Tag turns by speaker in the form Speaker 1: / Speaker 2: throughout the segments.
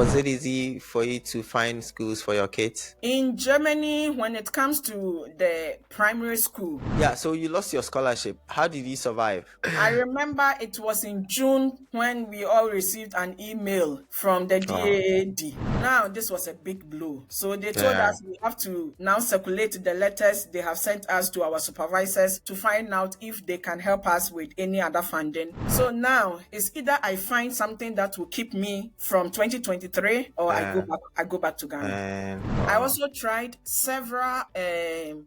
Speaker 1: Was it easy for you to find schools for your kids?
Speaker 2: In Germany, when it comes to the primary school,
Speaker 1: Yeah, so you lost your scholarship. How did you survive?
Speaker 2: I remember it was in June when we all received an email from the
Speaker 1: Oh,
Speaker 2: DAAD. Now, this was a big blow. So they told
Speaker 1: yeah.
Speaker 2: us we have to now circulate the letters they have sent us to our supervisors to find out if they can help us with any other funding. So now it's either I find something that will keep me from 2023 or
Speaker 1: Yeah.
Speaker 2: I go back to Ghana.
Speaker 1: And
Speaker 2: I
Speaker 1: wow.
Speaker 2: also tried several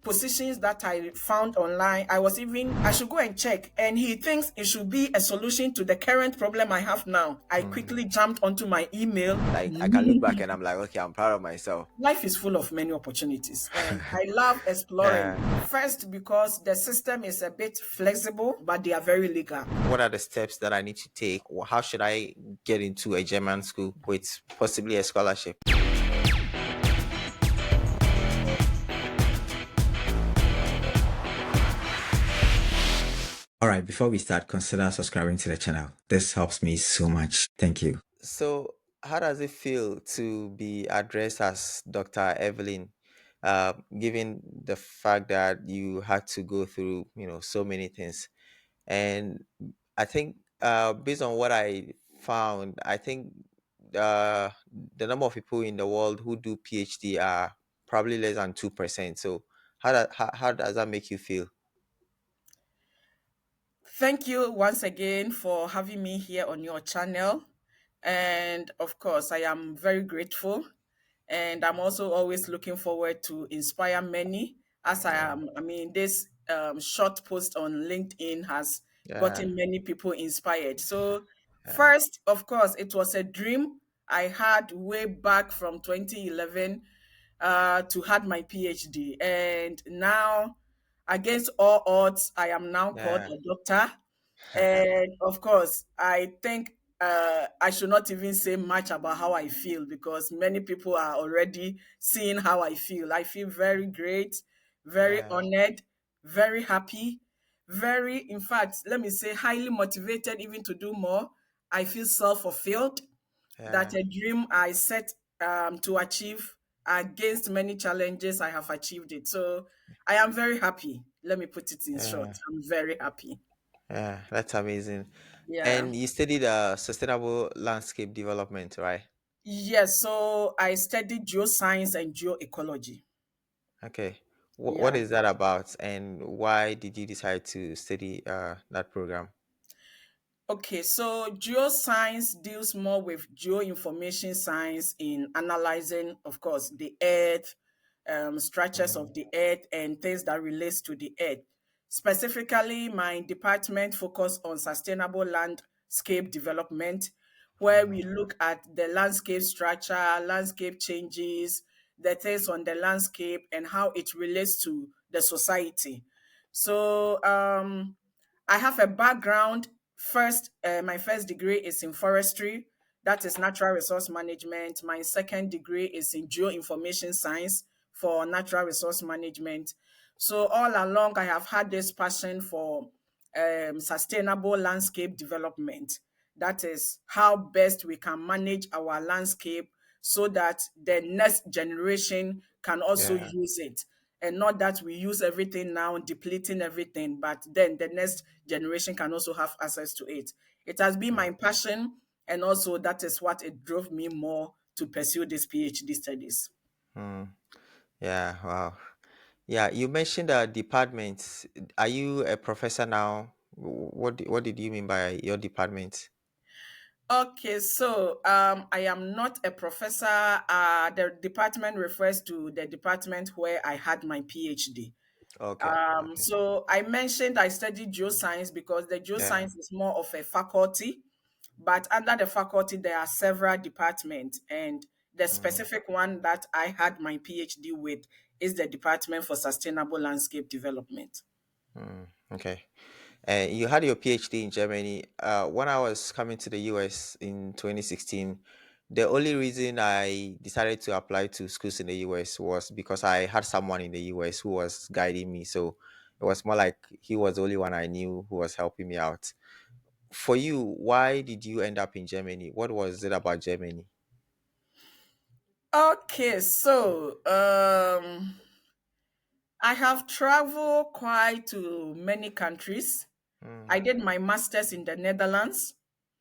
Speaker 2: positions that I found online. I should go and check. And he thinks it should be a solution to the current problem I have now. I
Speaker 1: Mm.
Speaker 2: quickly jumped onto my email.
Speaker 1: Like I can look back and I'm like, okay, I'm proud of myself.
Speaker 2: Life is full of many opportunities, and I love exploring.
Speaker 1: Yeah.
Speaker 2: First, because the system is a bit flexible, but they are very legal.
Speaker 1: What are the steps that I need to take? How should I get into a German school with possibly a scholarship?
Speaker 3: All right, before we start, consider subscribing to the channel. This helps me so much. Thank you.
Speaker 1: So, how does it feel to be addressed as Dr. Evelyn, given the fact that you had to go through, so many things? And I think, based on what I found, I think the number of people in the world who do PhD are probably less than 2%. So, how does that make you feel?
Speaker 2: Thank you once again for having me here on your channel. And of course, I am very grateful. And I'm also always looking forward to inspire many as I
Speaker 1: Yeah,
Speaker 2: am. I mean, this short post on LinkedIn has
Speaker 1: yeah,
Speaker 2: gotten many people inspired. So,
Speaker 1: yeah,
Speaker 2: first, of course, it was a dream I had way back from 2011 to had my PhD. And now, against all odds, I am now called
Speaker 1: yeah.
Speaker 2: a doctor. And of course, I think I should not even say much about how I feel because many people are already seeing how I feel. I feel very great, very
Speaker 1: Yeah,
Speaker 2: honored, very happy, in fact, let me say, highly motivated even to do more. I feel self fulfilled that
Speaker 1: yeah,
Speaker 2: a dream I set to achieve against many challenges, I have achieved it. So I am very happy. Let me put it in short.
Speaker 1: yeah.
Speaker 2: I'm very happy.
Speaker 1: Yeah, that's amazing.
Speaker 2: Yeah.
Speaker 1: And you studied sustainable landscape development, right?
Speaker 2: Yes. So I studied geoscience and geoecology.
Speaker 1: Okay. What
Speaker 2: Yeah.
Speaker 1: is that about, and why did you decide to study that program?
Speaker 2: Okay. So geoscience deals more with geoinformation science in analyzing, of course, the earth, structures of
Speaker 1: Mm,
Speaker 2: the earth, and things that relates to the earth. Specifically, my department focus on sustainable landscape development, where we
Speaker 1: mm,
Speaker 2: look at the landscape structure, landscape changes, the things on the landscape, and how it relates to the society. So I have a background. My first degree is in forestry, that is natural resource management. My second degree is in geoinformation science for natural resource management. So all along, I have had this passion for sustainable landscape development. That is how best we can manage our landscape so that the next generation can also
Speaker 1: yeah.
Speaker 2: use it. And not that we use everything now, depleting everything, but then the next generation can also have access to it. It has been my
Speaker 1: Mm,
Speaker 2: passion, and also that is what it drove me more to pursue these PhD studies.
Speaker 1: mm. Yeah, wow. Yeah, you mentioned departments. Are you a professor now? What did you mean by your department?
Speaker 2: Okay, so I am not a professor. The department refers to the department where I had my PhD.
Speaker 1: Okay, okay.
Speaker 2: So I mentioned I studied geoscience because the
Speaker 1: Yeah.
Speaker 2: geoscience is more of a faculty, but under the faculty there are several departments, and the
Speaker 1: Mm,
Speaker 2: specific one that I had my PhD with is the Department for Sustainable Landscape Development.
Speaker 1: okay. You had your PhD in Germany. When I was coming to the US in 2016, the only reason I decided to apply to schools in the US was because I had someone in the US who was guiding me. So it was more like he was the only one I knew who was helping me out. For you, why did you end up in Germany? What was it about Germany?
Speaker 2: Okay, so I have traveled quite to many countries.
Speaker 1: Mm.
Speaker 2: I did my master's in the Netherlands.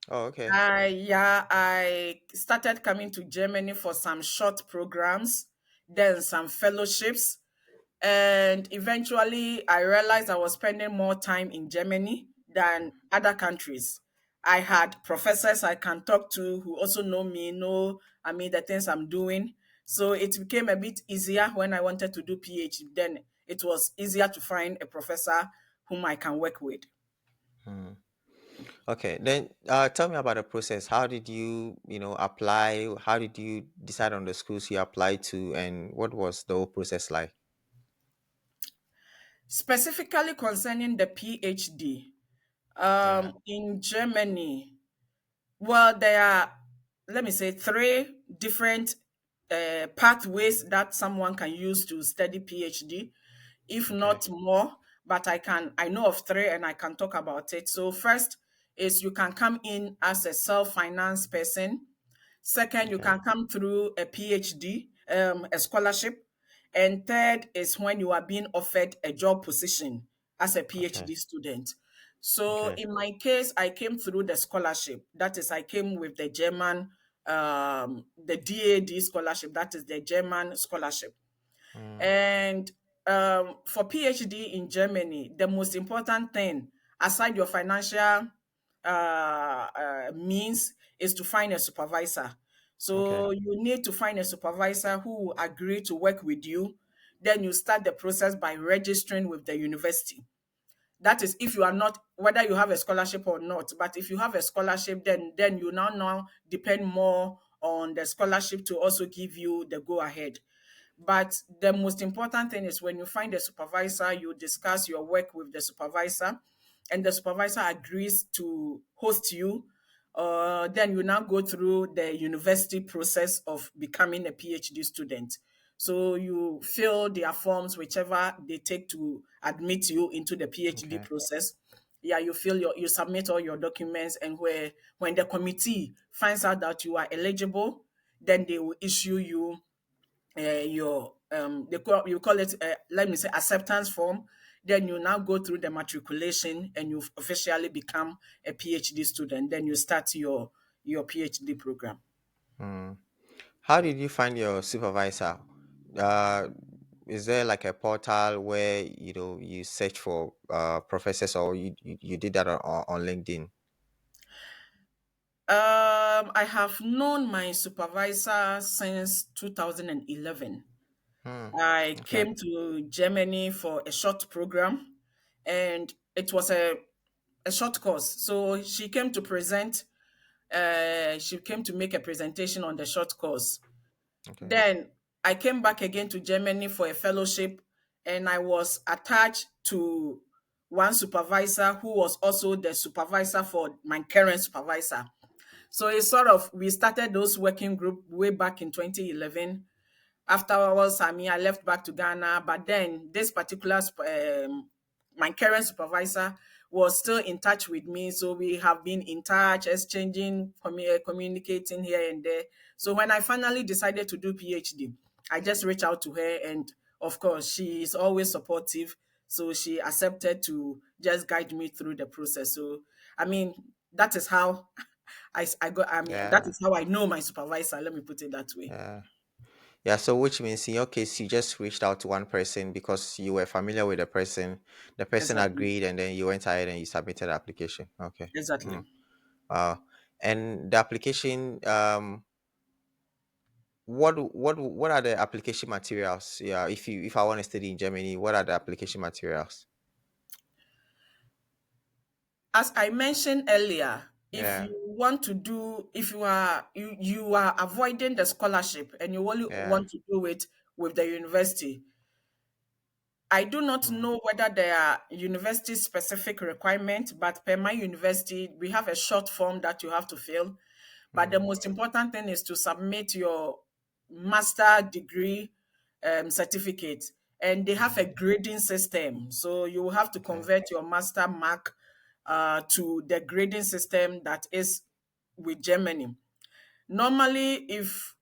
Speaker 1: Oh, okay.
Speaker 2: I started coming to Germany for some short programs, then some fellowships, and eventually I realized I was spending more time in Germany than other countries. I had professors I can talk to who also know me, know the things I'm doing. So it became a bit easier when I wanted to do PhD. Then it was easier to find a professor whom I can work with.
Speaker 1: Mm. Okay, then tell me about the process. How did you, apply? How did you decide on the schools you applied to, and what was the whole process like?
Speaker 2: Specifically concerning the PhD,
Speaker 1: Yeah.
Speaker 2: in Germany, well, there are, let me say, three different pathways that someone can use to study PhD, if
Speaker 1: Okay.
Speaker 2: not more. But I know of three, and I can talk about it. So first is you can come in as a self-finance person. Second, you
Speaker 1: Okay.
Speaker 2: can come through a PhD, a scholarship. And third is when you are being offered a job position as a
Speaker 1: Okay.
Speaker 2: PhD student. So
Speaker 1: Okay.
Speaker 2: in my case, I came through the scholarship. That is, I came with the German, the DAAD scholarship. That is the German scholarship.
Speaker 1: Mm.
Speaker 2: And for PhD in Germany, the most important thing, aside your financial means, is to find a supervisor.
Speaker 1: Okay.
Speaker 2: So you need to find a supervisor who will agree to work with you. Then you start the process by registering with the university. That is if you are not, whether you have a scholarship or not. But if you have a scholarship, then you now depend more on the scholarship to also give you the go ahead. But the most important thing is when you find a supervisor, you discuss your work with the supervisor, and the supervisor agrees to host you. Then you now go through the university process of becoming a PhD student. So you fill their forms, whichever they take to admit you into the PhD
Speaker 1: Okay.
Speaker 2: process. Yeah, you submit all your documents, and when the committee finds out that you are eligible, then they will issue you your you call it, let me say, acceptance form. Then you now go through the matriculation, and you officially become a PhD student. Then you start your PhD program.
Speaker 1: Mm. How did you find your supervisor? Uh, is there like a portal where you search for professors, or you did that on LinkedIn?
Speaker 2: I have known my supervisor since 2011.
Speaker 1: Hmm.
Speaker 2: I
Speaker 1: Okay.
Speaker 2: came to Germany for a short program, and it was a short course. So she came to present. She came to make a presentation on the short course.
Speaker 1: Okay.
Speaker 2: Then I came back again to Germany for a fellowship, and I was attached to one supervisor who was also the supervisor for my current supervisor. So it's sort of, we started those working group way back in 2011. Afterwards, I left back to Ghana, but then this particular my current supervisor was still in touch with me, so we have been in touch, exchanging, communicating here and there. So when I finally decided to do PhD, I just reached out to her, and of course, she is always supportive. So she accepted to just guide me through the process. So I mean, that is how I got. That
Speaker 1: Yeah.
Speaker 2: is how I know my supervisor. Let me put it that way.
Speaker 1: Yeah. Yeah. So, which means in your case, you just reached out to one person because you were familiar with the person. The person
Speaker 2: Exactly.
Speaker 1: agreed, and then you went ahead and you submitted the application. Okay.
Speaker 2: Exactly.
Speaker 1: Mm. And the application, what are the application materials? Yeah. If I want to study in Germany, what are the application materials?
Speaker 2: As I mentioned earlier, if
Speaker 1: Yeah.
Speaker 2: you want to do, if you are avoiding the scholarship and you only
Speaker 1: Yeah.
Speaker 2: want to do it with the university, I do not
Speaker 1: Mm.
Speaker 2: know whether there are university specific requirements, but per my university, we have a short form that you have to fill. But the
Speaker 1: Mm.
Speaker 2: most important thing is to submit your master degree certificate, and they have a
Speaker 1: Mm.
Speaker 2: grading system. So you will have to
Speaker 1: Okay.
Speaker 2: convert your master mark to the grading system that is with Germany. Normally, if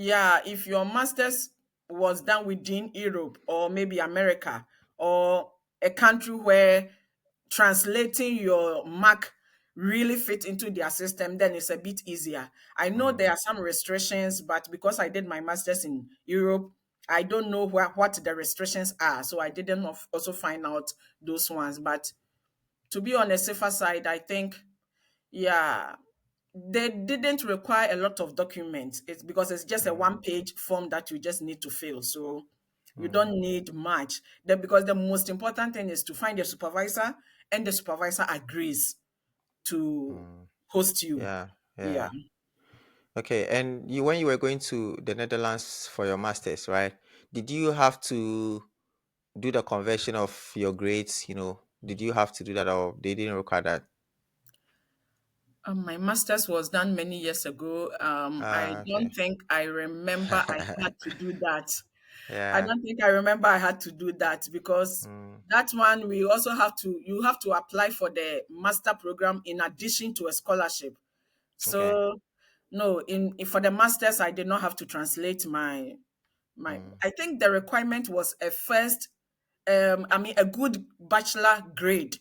Speaker 2: Yeah, if your master's was done within Europe or maybe America or a country where translating your mark really fit into their system, then it's a bit easier. I know
Speaker 1: Mm,
Speaker 2: there are some restrictions, but because I did my master's in Europe, I don't know what the restrictions are. So I didn't also find out those ones. But to be on a safer side, I think, yeah, they didn't require a lot of documents. It's because it's just a
Speaker 1: mm,
Speaker 2: one-page form that you just need to fill. So you
Speaker 1: mm,
Speaker 2: don't need much. Because the most important thing is to find a supervisor and the supervisor agrees to
Speaker 1: mm.
Speaker 2: host you.
Speaker 1: Yeah,
Speaker 2: Yeah.
Speaker 1: yeah. Okay, and you when you were going to the Netherlands for your masters, right? Did you have to do the conversion of your grades? Did you have to do that, or they didn't require that?
Speaker 2: My master's was done many years ago. I don't
Speaker 1: Okay.
Speaker 2: think I remember I had to do that. I
Speaker 1: Yeah.
Speaker 2: don't think I remember I had to do that because
Speaker 1: Mm,
Speaker 2: that one we also you have to apply for the master program in addition to a scholarship.
Speaker 1: okay.
Speaker 2: So no, for the masters I did not have to translate my
Speaker 1: Mm,
Speaker 2: I think the requirement was a first a good bachelor grade.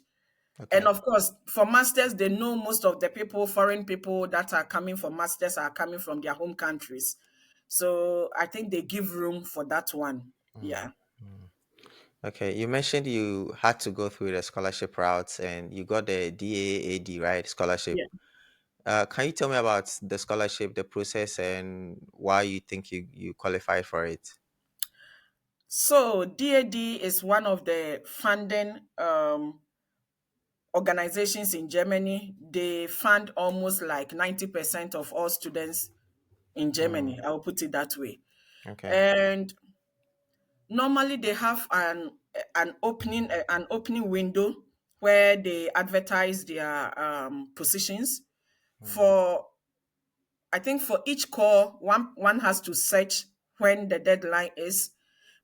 Speaker 2: And
Speaker 1: okay.
Speaker 2: of course, for masters, they know most of the people, foreign people that are coming for masters are coming from their home countries. So I think they give room for that one.
Speaker 1: Mm,
Speaker 2: Yeah.
Speaker 1: mm. Okay. You mentioned you had to go through the scholarship routes and you got the DAAD, right? Scholarship.
Speaker 2: Yeah.
Speaker 1: Can you tell me about the scholarship, the process, and why you think you qualified for it?
Speaker 2: So DAD is one of the funding organizations in Germany. They fund almost like 90% of all students in Germany.
Speaker 1: Mm,
Speaker 2: I will put it that way.
Speaker 1: okay.
Speaker 2: And normally they have an opening window where they advertise their positions.
Speaker 1: Mm,
Speaker 2: For I think for each core, one has to search when the deadline is.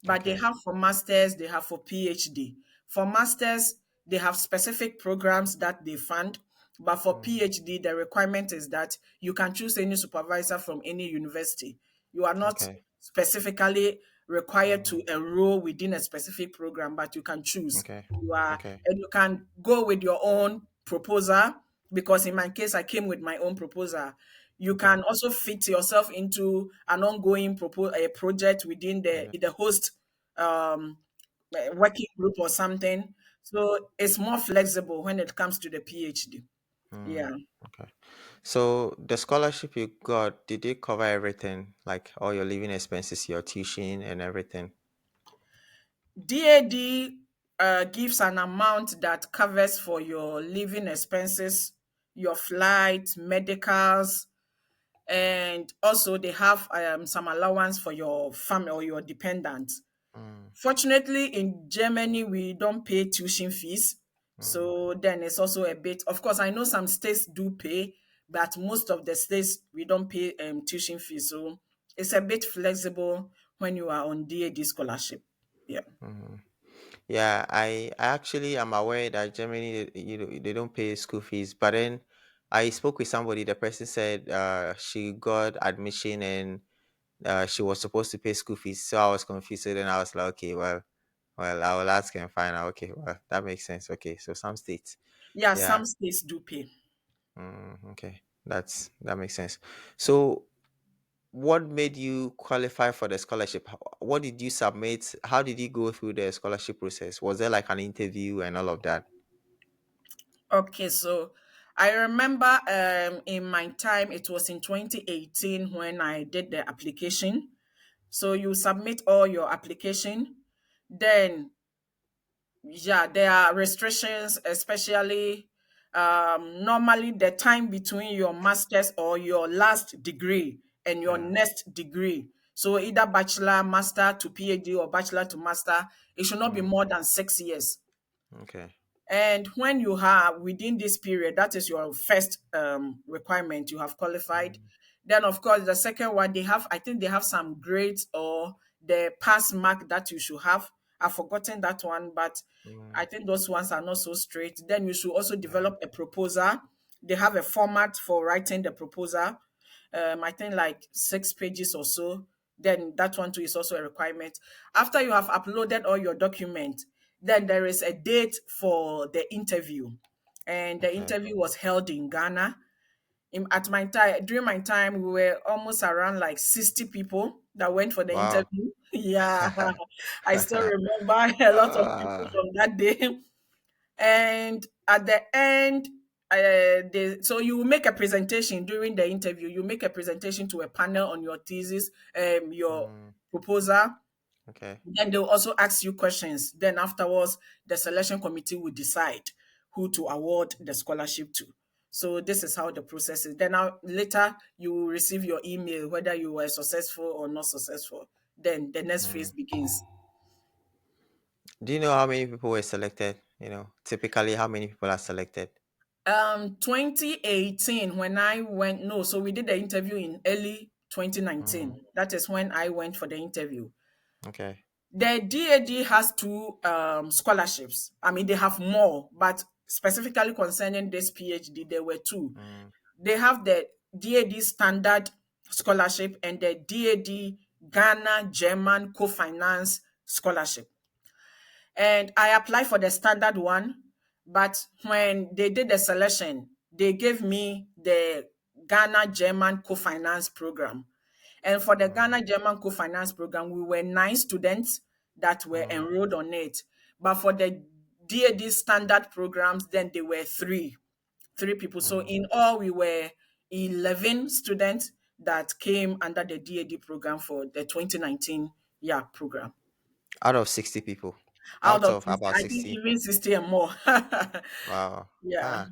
Speaker 2: But they
Speaker 1: okay.
Speaker 2: have for masters, they have for PhD. For masters, they have specific programs that they fund. But for
Speaker 1: Mm,
Speaker 2: PhD, the requirement is that you can choose any supervisor from any university. You are not
Speaker 1: okay.
Speaker 2: specifically required to
Speaker 1: Mm,
Speaker 2: enroll within a specific program, but you can choose.
Speaker 1: okay. Okay.
Speaker 2: And you can go with your own proposal, because in my case, I came with my own proposal. You
Speaker 1: Okay.
Speaker 2: can also fit yourself into an ongoing a project within
Speaker 1: Okay.
Speaker 2: the host um, working group or something. So it's more flexible when it comes to the PhD.
Speaker 1: Mm,
Speaker 2: Yeah.
Speaker 1: okay. So the scholarship you got, did it cover everything, like all your living expenses, your tuition, and everything?
Speaker 2: DAD gives an amount that covers for your living expenses, your flight, medicals, and also they have some allowance for your family or your dependents.
Speaker 1: Mm,
Speaker 2: Fortunately, in Germany, we don't pay tuition fees.
Speaker 1: mm,
Speaker 2: So then it's also a bit, of course, I know some states do pay, but most of the states, we don't pay tuition fees. So it's a bit flexible when you are on DAD scholarship. Yeah.
Speaker 1: mm. Yeah, I actually am aware that Germany, they don't pay school fees. But then I spoke with somebody. The person said she got admission and she was supposed to pay school fees. So I was confused. So then I was like, okay, well, I will ask and find out. Okay, well, that makes sense. Okay, so some states,
Speaker 2: Yeah,
Speaker 1: yeah,
Speaker 2: some states do pay.
Speaker 1: okay, that makes sense. So what made you qualify for the scholarship? What did you submit? How did you go through the scholarship process? Was there like an interview and all of that?
Speaker 2: Okay, so I remember in my time, it was in 2018 when I did the application. So you submit all your application. Then, yeah, there are restrictions, especially normally the time between your master's or your last degree and your
Speaker 1: Yeah.
Speaker 2: next degree. So either bachelor, master to PhD or bachelor to master, it should not be
Speaker 1: Mm,
Speaker 2: more than 6 years.
Speaker 1: okay.
Speaker 2: And when you have within this period, that is your first requirement, you have qualified.
Speaker 1: Mm,
Speaker 2: Then, of course, the second one, I think they have some grades or the pass mark that you should have. I've forgotten that one, but I
Speaker 1: mm,
Speaker 2: think those ones are not so straight. Then you should also
Speaker 1: yeah.
Speaker 2: develop a proposal. They have a format for writing the proposal. I think like 6 pages or so. Then that one too is also a requirement. After you have uploaded all your document, then there is a date for the interview. And the
Speaker 1: Okay.
Speaker 2: interview was held in Ghana. At my time, during my time, we were almost around like 60 people that went for the
Speaker 1: Wow.
Speaker 2: interview. Yeah, I still remember a lot of people
Speaker 1: Ah,
Speaker 2: from that day. And at the end, so you make a presentation during the interview. You make a presentation to a panel on your thesis, your
Speaker 1: mm,
Speaker 2: proposal.
Speaker 1: okay.
Speaker 2: Then they'll also ask you questions. Then afterwards, the selection committee will decide who to award the scholarship to. So this is how the process is. Then now later you will receive your email whether you were successful or not successful. Then the next phase
Speaker 1: Mm.
Speaker 2: begins.
Speaker 1: Do you know how many people were selected? Typically how many people are selected?
Speaker 2: 2018 when I went, no, so we did the interview in early
Speaker 1: Mm,
Speaker 2: 2019. That is when I went for the interview.
Speaker 1: okay.
Speaker 2: The DAD has two scholarships. I mean, they have more, but specifically concerning this PhD, there were two.
Speaker 1: Mm,
Speaker 2: They have the DAD Standard Scholarship and the DAD Ghana German Co-Finance Scholarship. And I applied for the standard one, but when they did the selection, they gave me the Ghana German Co-Finance Program. And for the
Speaker 1: mm,
Speaker 2: Ghana German Co-Finance Program, we were 9 students that were
Speaker 1: mm,
Speaker 2: enrolled on it. But for the DAD standard programs, then they were three people. So
Speaker 1: mm.
Speaker 2: in all, we were 11 students that came under the DAD program for the 2019 program.
Speaker 1: Out of 60 people.
Speaker 2: Out
Speaker 1: Out
Speaker 2: of
Speaker 1: of
Speaker 2: 60,
Speaker 1: about
Speaker 2: I think
Speaker 1: 60.
Speaker 2: even 60 and more.
Speaker 1: Wow.
Speaker 2: Yeah.
Speaker 1: Ah.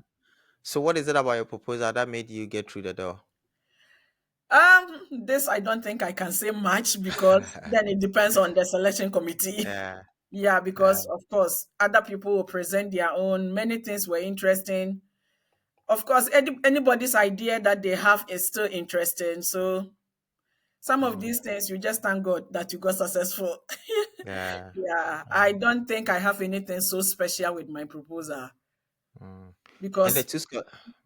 Speaker 1: So what is it about your proposal that made you get through the door?
Speaker 2: This I don't think I can say much because then it depends on the selection committee.
Speaker 1: Yeah.
Speaker 2: Yeah,
Speaker 1: Yeah.
Speaker 2: because of course other people will present their own. Many things were interesting. Of course, anybody's idea that they have is still interesting. So some of
Speaker 1: Mm,
Speaker 2: these things you just thank God that you got successful.
Speaker 1: yeah.
Speaker 2: Yeah, I
Speaker 1: Mm,
Speaker 2: don't think I have anything so special with my proposal
Speaker 1: mm. And the
Speaker 2: because
Speaker 1: two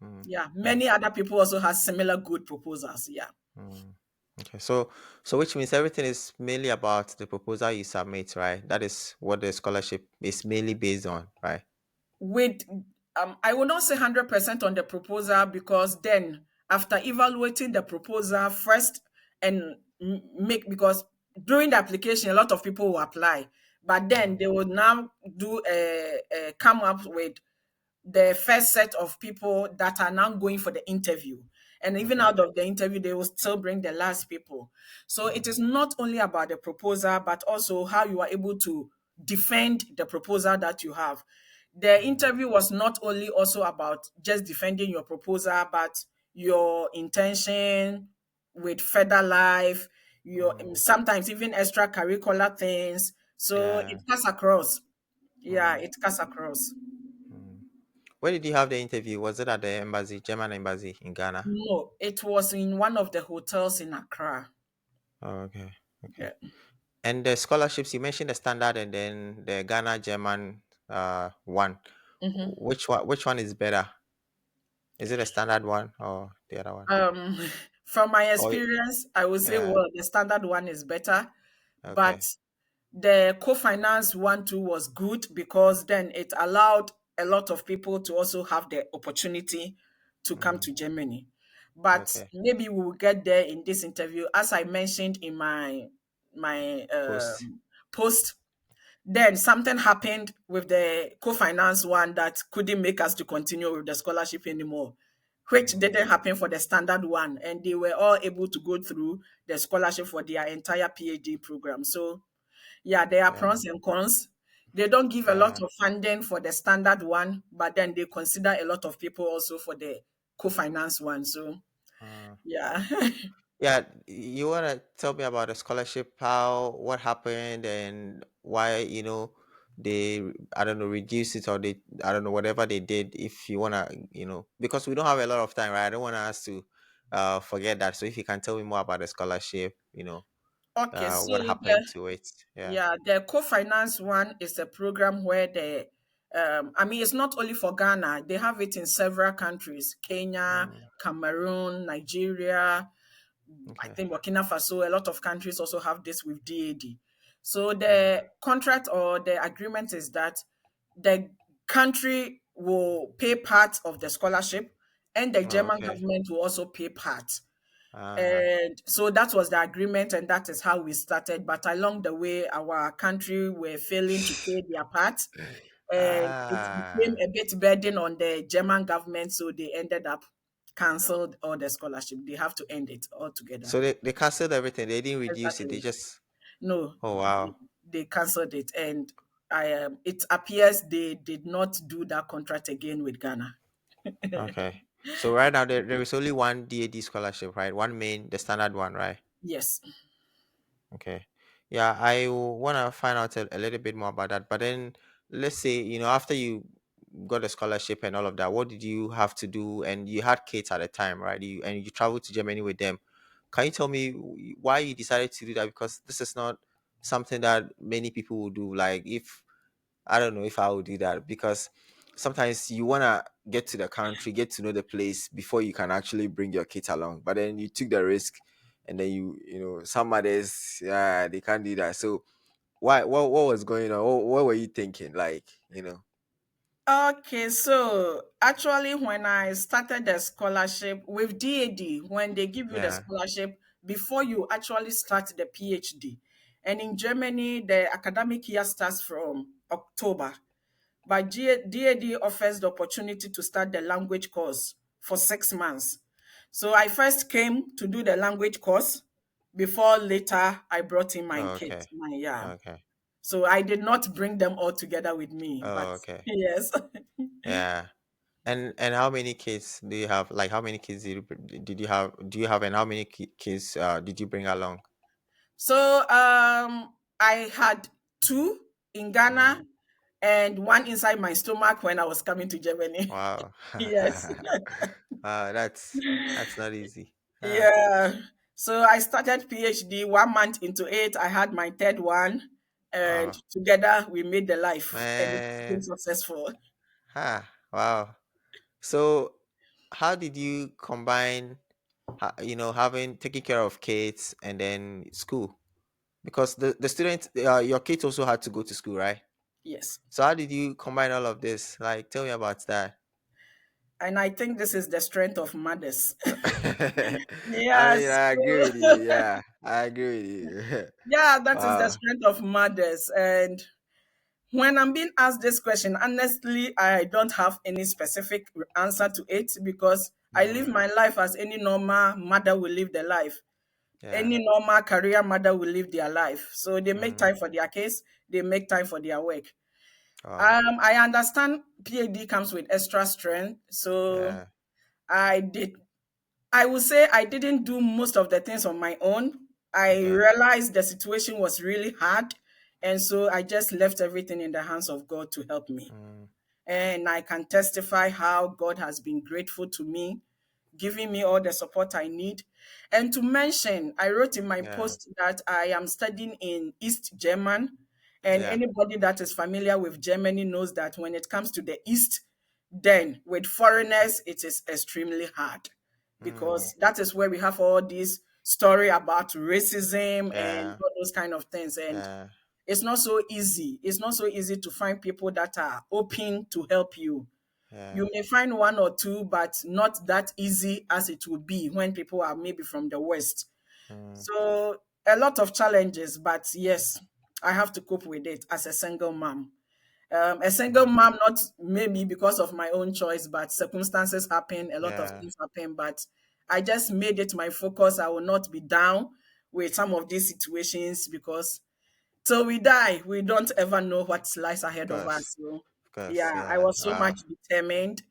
Speaker 1: mm,
Speaker 2: yeah,
Speaker 1: yeah.
Speaker 2: many other people also have similar good proposals. Yeah.
Speaker 1: Mm. Okay. So which means everything is mainly about the proposal you submit, right? That is what the scholarship is mainly based on, right?
Speaker 2: With I will not say 100% on the proposal because then after evaluating the proposal first and make because during the application a lot of people will apply, but then
Speaker 1: Mm,
Speaker 2: they will now do come up with the first set of people that are now going for the interview. And even
Speaker 1: okay.
Speaker 2: out of the interview, they will still bring the last people. So it
Speaker 1: Mm,
Speaker 2: is not only about the proposal, but also how you are able to defend the proposal that you have. The
Speaker 1: mm,
Speaker 2: interview was not only also about just defending your proposal, but your intention with further life, your
Speaker 1: mm,
Speaker 2: sometimes even extracurricular things. So
Speaker 1: yeah.
Speaker 2: it cuts across. Yeah,
Speaker 1: Mm,
Speaker 2: it cuts across.
Speaker 1: mm. Where did you have the interview? Was it at the embassy, German embassy in Ghana?
Speaker 2: No, it was in one of the hotels in Accra.
Speaker 1: Oh, okay. Okay.
Speaker 2: Yeah.
Speaker 1: And the scholarships, you mentioned the standard and then the Ghana German one.
Speaker 2: Mhm.
Speaker 1: Which one is better? Is it a standard one or the other one?
Speaker 2: Um, from my
Speaker 1: Oh,
Speaker 2: experience, I would say,
Speaker 1: yeah.
Speaker 2: well, the standard one is better, but
Speaker 1: Okay.
Speaker 2: the co-finance one too was good because then it allowed a lot of people to also have the opportunity to come
Speaker 1: Mm,
Speaker 2: to Germany. But
Speaker 1: okay.
Speaker 2: maybe we will get there in this interview. As I mentioned in my
Speaker 1: Post.
Speaker 2: post, then something happened with the co-finance one that couldn't make us to continue with the scholarship anymore, which
Speaker 1: Mm,
Speaker 2: didn't happen for the standard one. And they were all able to go through the scholarship for their entire PhD program. So yeah, there are
Speaker 1: yeah.
Speaker 2: pros and cons. They don't give a lot
Speaker 1: Yeah.
Speaker 2: of funding for the standard one, but then they consider a lot of people also for the co-finance one. So
Speaker 1: Uh,
Speaker 2: yeah.
Speaker 1: yeah. You wanna tell me about the scholarship? How what happened and why? They I don't know reduce it or they I don't know whatever they did. If you wanna because we don't have a lot of time, right? I don't want us to forget that. So if you can tell me more about the scholarship,
Speaker 2: Okay, so
Speaker 1: what happened to it? Yeah.
Speaker 2: the co-finance one is a program where I mean, it's not only for Ghana. They have it in several countries: Kenya,
Speaker 1: Mm,
Speaker 2: Cameroon, Nigeria. I
Speaker 1: Okay.
Speaker 2: think Burkina Faso, a lot of countries also have this with DAD. So
Speaker 1: Mm.
Speaker 2: the contract or the agreement is that the country will pay part of the scholarship and the
Speaker 1: Oh,
Speaker 2: German
Speaker 1: okay.
Speaker 2: government will also pay part.
Speaker 1: Ah.
Speaker 2: And so that was the agreement, and that is how we started. But along the way, our country were failing to pay their part, and it became
Speaker 1: Ah.
Speaker 2: a bit burden on the German government. So they ended up cancelled all the scholarship. They have to end it altogether.
Speaker 1: So they canceled everything. They didn't reduce it. They
Speaker 2: Exactly.
Speaker 1: just.
Speaker 2: No,
Speaker 1: Oh wow.
Speaker 2: they cancelled it, and it appears they did not do that contract again with Ghana.
Speaker 1: Okay. So right now there is only one DAD scholarship, right? One main, the standard one, right?
Speaker 2: Yes.
Speaker 1: Okay. Yeah, I want to find out a little bit more about that. But then let's say, after you got a scholarship and all of that, what did you have to do? And you had kids at the time, right? You traveled to Germany with them. Can you tell me why you decided to do that? Because this is not something that many people will do. Like, if I don't know if I would do that, because sometimes you wanna get to the country, get to know the place before you can actually bring your kids along. But then you took the risk, and then some others, yeah, they can't do that. So why? What was going on? What were you thinking? Like,
Speaker 2: Okay, so actually, when I started the scholarship with DAD, when they give you the
Speaker 1: yeah.
Speaker 2: scholarship before you actually start the PhD, and in Germany, the academic year starts from October, but DAD offers the opportunity to start the language course for 6 months. So I first came to do the language course before later I brought in my
Speaker 1: Oh,
Speaker 2: kids.
Speaker 1: okay.
Speaker 2: Yeah.
Speaker 1: Okay.
Speaker 2: So I did not bring them all together with me, but
Speaker 1: Oh, okay.
Speaker 2: yes.
Speaker 1: Yeah. And how many kids do you have? Like, how many kids did you have? Do you have, and how many kids did you bring along?
Speaker 2: So I had two in
Speaker 1: Mm.
Speaker 2: Ghana and one inside my stomach when I was coming to Germany.
Speaker 1: Wow.
Speaker 2: Yes.
Speaker 1: Wow, that's not easy. Ah,
Speaker 2: Yeah. So I started PhD 1 month into it. I had my third one, and
Speaker 1: wow.
Speaker 2: together we made the life, and it's been
Speaker 1: Man.
Speaker 2: successful.
Speaker 1: Wow. So how did you combine, having taking care of kids and then school? Because the students, your kids also had to go to school, right?
Speaker 2: Yes.
Speaker 1: So how did you combine all of this? Like, tell me about that.
Speaker 2: And I think this is the strength of mothers.
Speaker 1: I
Speaker 2: Yes.
Speaker 1: mean, I agree with you. Yeah, I agree with you.
Speaker 2: Yeah, that is the
Speaker 1: Wow.
Speaker 2: strength of mothers. And when I'm being asked this question, honestly, I don't have any specific answer to it because I live
Speaker 1: Mm,
Speaker 2: my life as any normal mother will live their life.
Speaker 1: yeah.
Speaker 2: Any normal career mother will live their life. So they make
Speaker 1: Mm,
Speaker 2: time for their kids, they make time for their work.
Speaker 1: wow.
Speaker 2: I understand PhD comes with extra strength. So
Speaker 1: Yeah.
Speaker 2: I did I would say I didn't do most of the things on my own. I
Speaker 1: Okay.
Speaker 2: realized the situation was really hard. And so I just left everything in the hands of God to help me.
Speaker 1: Mm,
Speaker 2: And I can testify how God has been grateful to me, giving me all the support I need. And to mention, I wrote in my
Speaker 1: yeah.
Speaker 2: post that I am studying in East German. And
Speaker 1: Yeah.
Speaker 2: anybody that is familiar with Germany knows that when it comes to the East, then with foreigners, it is extremely hard
Speaker 1: Mm,
Speaker 2: because that is where we have all this story about racism and
Speaker 1: yeah.
Speaker 2: all those kind of things. And
Speaker 1: Yeah.
Speaker 2: it's not so easy. It's not so easy to find people that are open to help you.
Speaker 1: Yeah.
Speaker 2: You may find one or two, but not that easy as it will be when people are maybe from the West.
Speaker 1: Mm,
Speaker 2: So a lot of challenges, but yes, I have to cope with it as a single mom. A single
Speaker 1: mm,
Speaker 2: mom, not maybe because of my own choice, but circumstances happen, a lot of
Speaker 1: yeah.
Speaker 2: things happen. But I just made it my focus. I will not be down with some of these situations because till we die, we don't ever know what lies
Speaker 1: Of
Speaker 2: ahead of
Speaker 1: course.
Speaker 2: us. So,
Speaker 1: Of course.
Speaker 2: yeah, I
Speaker 1: Yeah.
Speaker 2: was so
Speaker 1: Wow.
Speaker 2: much determined.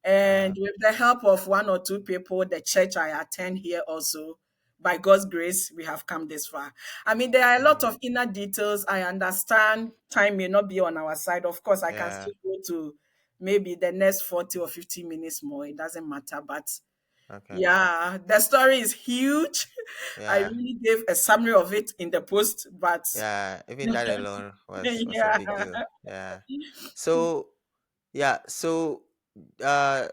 Speaker 2: And
Speaker 1: Wow.
Speaker 2: with the help of one or two people, the church I attend here also, by God's grace, we have come this far. I mean, there are a lot
Speaker 1: Mm,
Speaker 2: of inner details. I understand time may not be on our side. Of course, I can
Speaker 1: yeah.
Speaker 2: still go to maybe the next 40 or 50 minutes more. It doesn't matter. But
Speaker 1: Okay.
Speaker 2: yeah, the story is huge. I
Speaker 1: Yeah.
Speaker 2: really gave a summary of it in the post, but
Speaker 1: Yeah. Even that alone was a
Speaker 2: yeah.
Speaker 1: big deal. Yeah. So yeah. So uh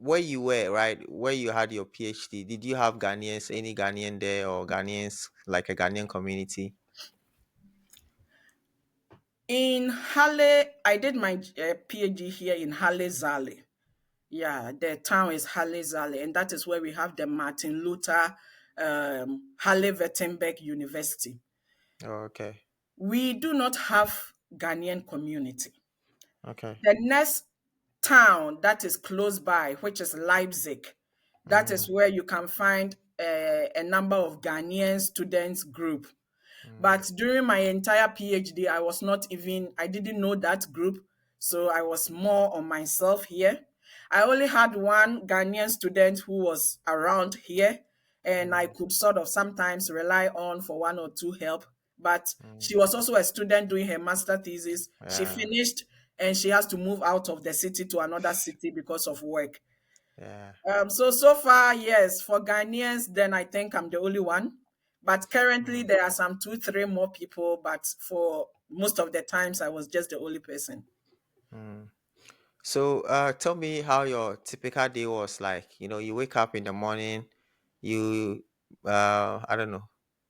Speaker 1: where you were, right, where you had your PhD, did you have Ghanaians, any Ghanaian there, or Ghanaians, like a Ghanaian community?
Speaker 2: In Halle, I did my PhD here in Halle Zale. Yeah, the town is Halle Zale, and that is where we have the Martin Luther Halle Wittenberg University.
Speaker 1: Oh, okay.
Speaker 2: We do not have Ghanaian community.
Speaker 1: Okay.
Speaker 2: The next town that is close by, which is Leipzig, that is
Speaker 1: Mm,
Speaker 2: where you can find a number of Ghanaian students group.
Speaker 1: mm,
Speaker 2: But during my entire PhD, I didn't know that group. So I was more on myself here. I only had one Ghanaian student who was around here, and I
Speaker 1: mm,
Speaker 2: could sort of sometimes rely on for one or two help. But
Speaker 1: mm.
Speaker 2: she was also a student doing her master thesis. She
Speaker 1: Yeah,
Speaker 2: finished and she has to move out of the city to another city because of work.
Speaker 1: yeah.
Speaker 2: So far, yes, for Ghanaians, then I think I'm the only one. But currently,
Speaker 1: Mm,
Speaker 2: there are some two, three more people. But for most of the times, I was just the only person.
Speaker 1: mm. So, tell me how your typical day was like. You wake up in the morning, you, I don't know,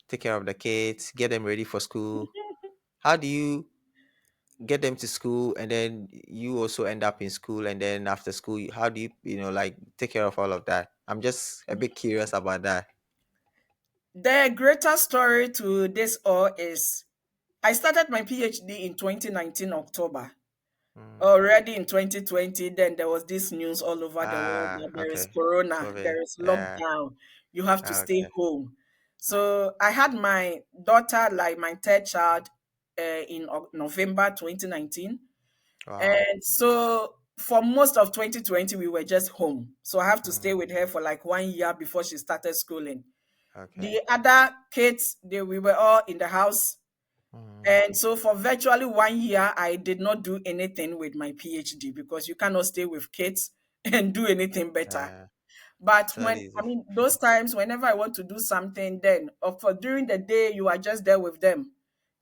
Speaker 1: take care of the kids, get them ready for school. How do you get them to school, and then you also end up in school, and then after school, how do you, like take care of all of that? I'm just a bit curious about that.
Speaker 2: The greater story to this all is I started my PhD in 2019 October.
Speaker 1: Mm.
Speaker 2: Already in 2020, then there was this news all over the world
Speaker 1: Ah,
Speaker 2: that there is
Speaker 1: okay.
Speaker 2: corona,
Speaker 1: COVID.
Speaker 2: there is
Speaker 1: Yeah.
Speaker 2: lockdown, you have to
Speaker 1: Ah,
Speaker 2: stay
Speaker 1: okay.
Speaker 2: home. So I had my daughter, like my third child, in November 2019.
Speaker 1: Wow.
Speaker 2: And so for most of 2020, we were just home. So I have to stay
Speaker 1: Mm,
Speaker 2: with her for like 1 year before she started schooling. The
Speaker 1: okay.
Speaker 2: other kids, we were all in the house.
Speaker 1: Mm,
Speaker 2: And so for virtually 1 year, I did not do anything with my PhD because you cannot stay with kids and do anything better.
Speaker 1: yeah.
Speaker 2: But
Speaker 1: It's not
Speaker 2: when I
Speaker 1: easy.
Speaker 2: mean those times, whenever I want to do something, then or for during the day, you are just there with them.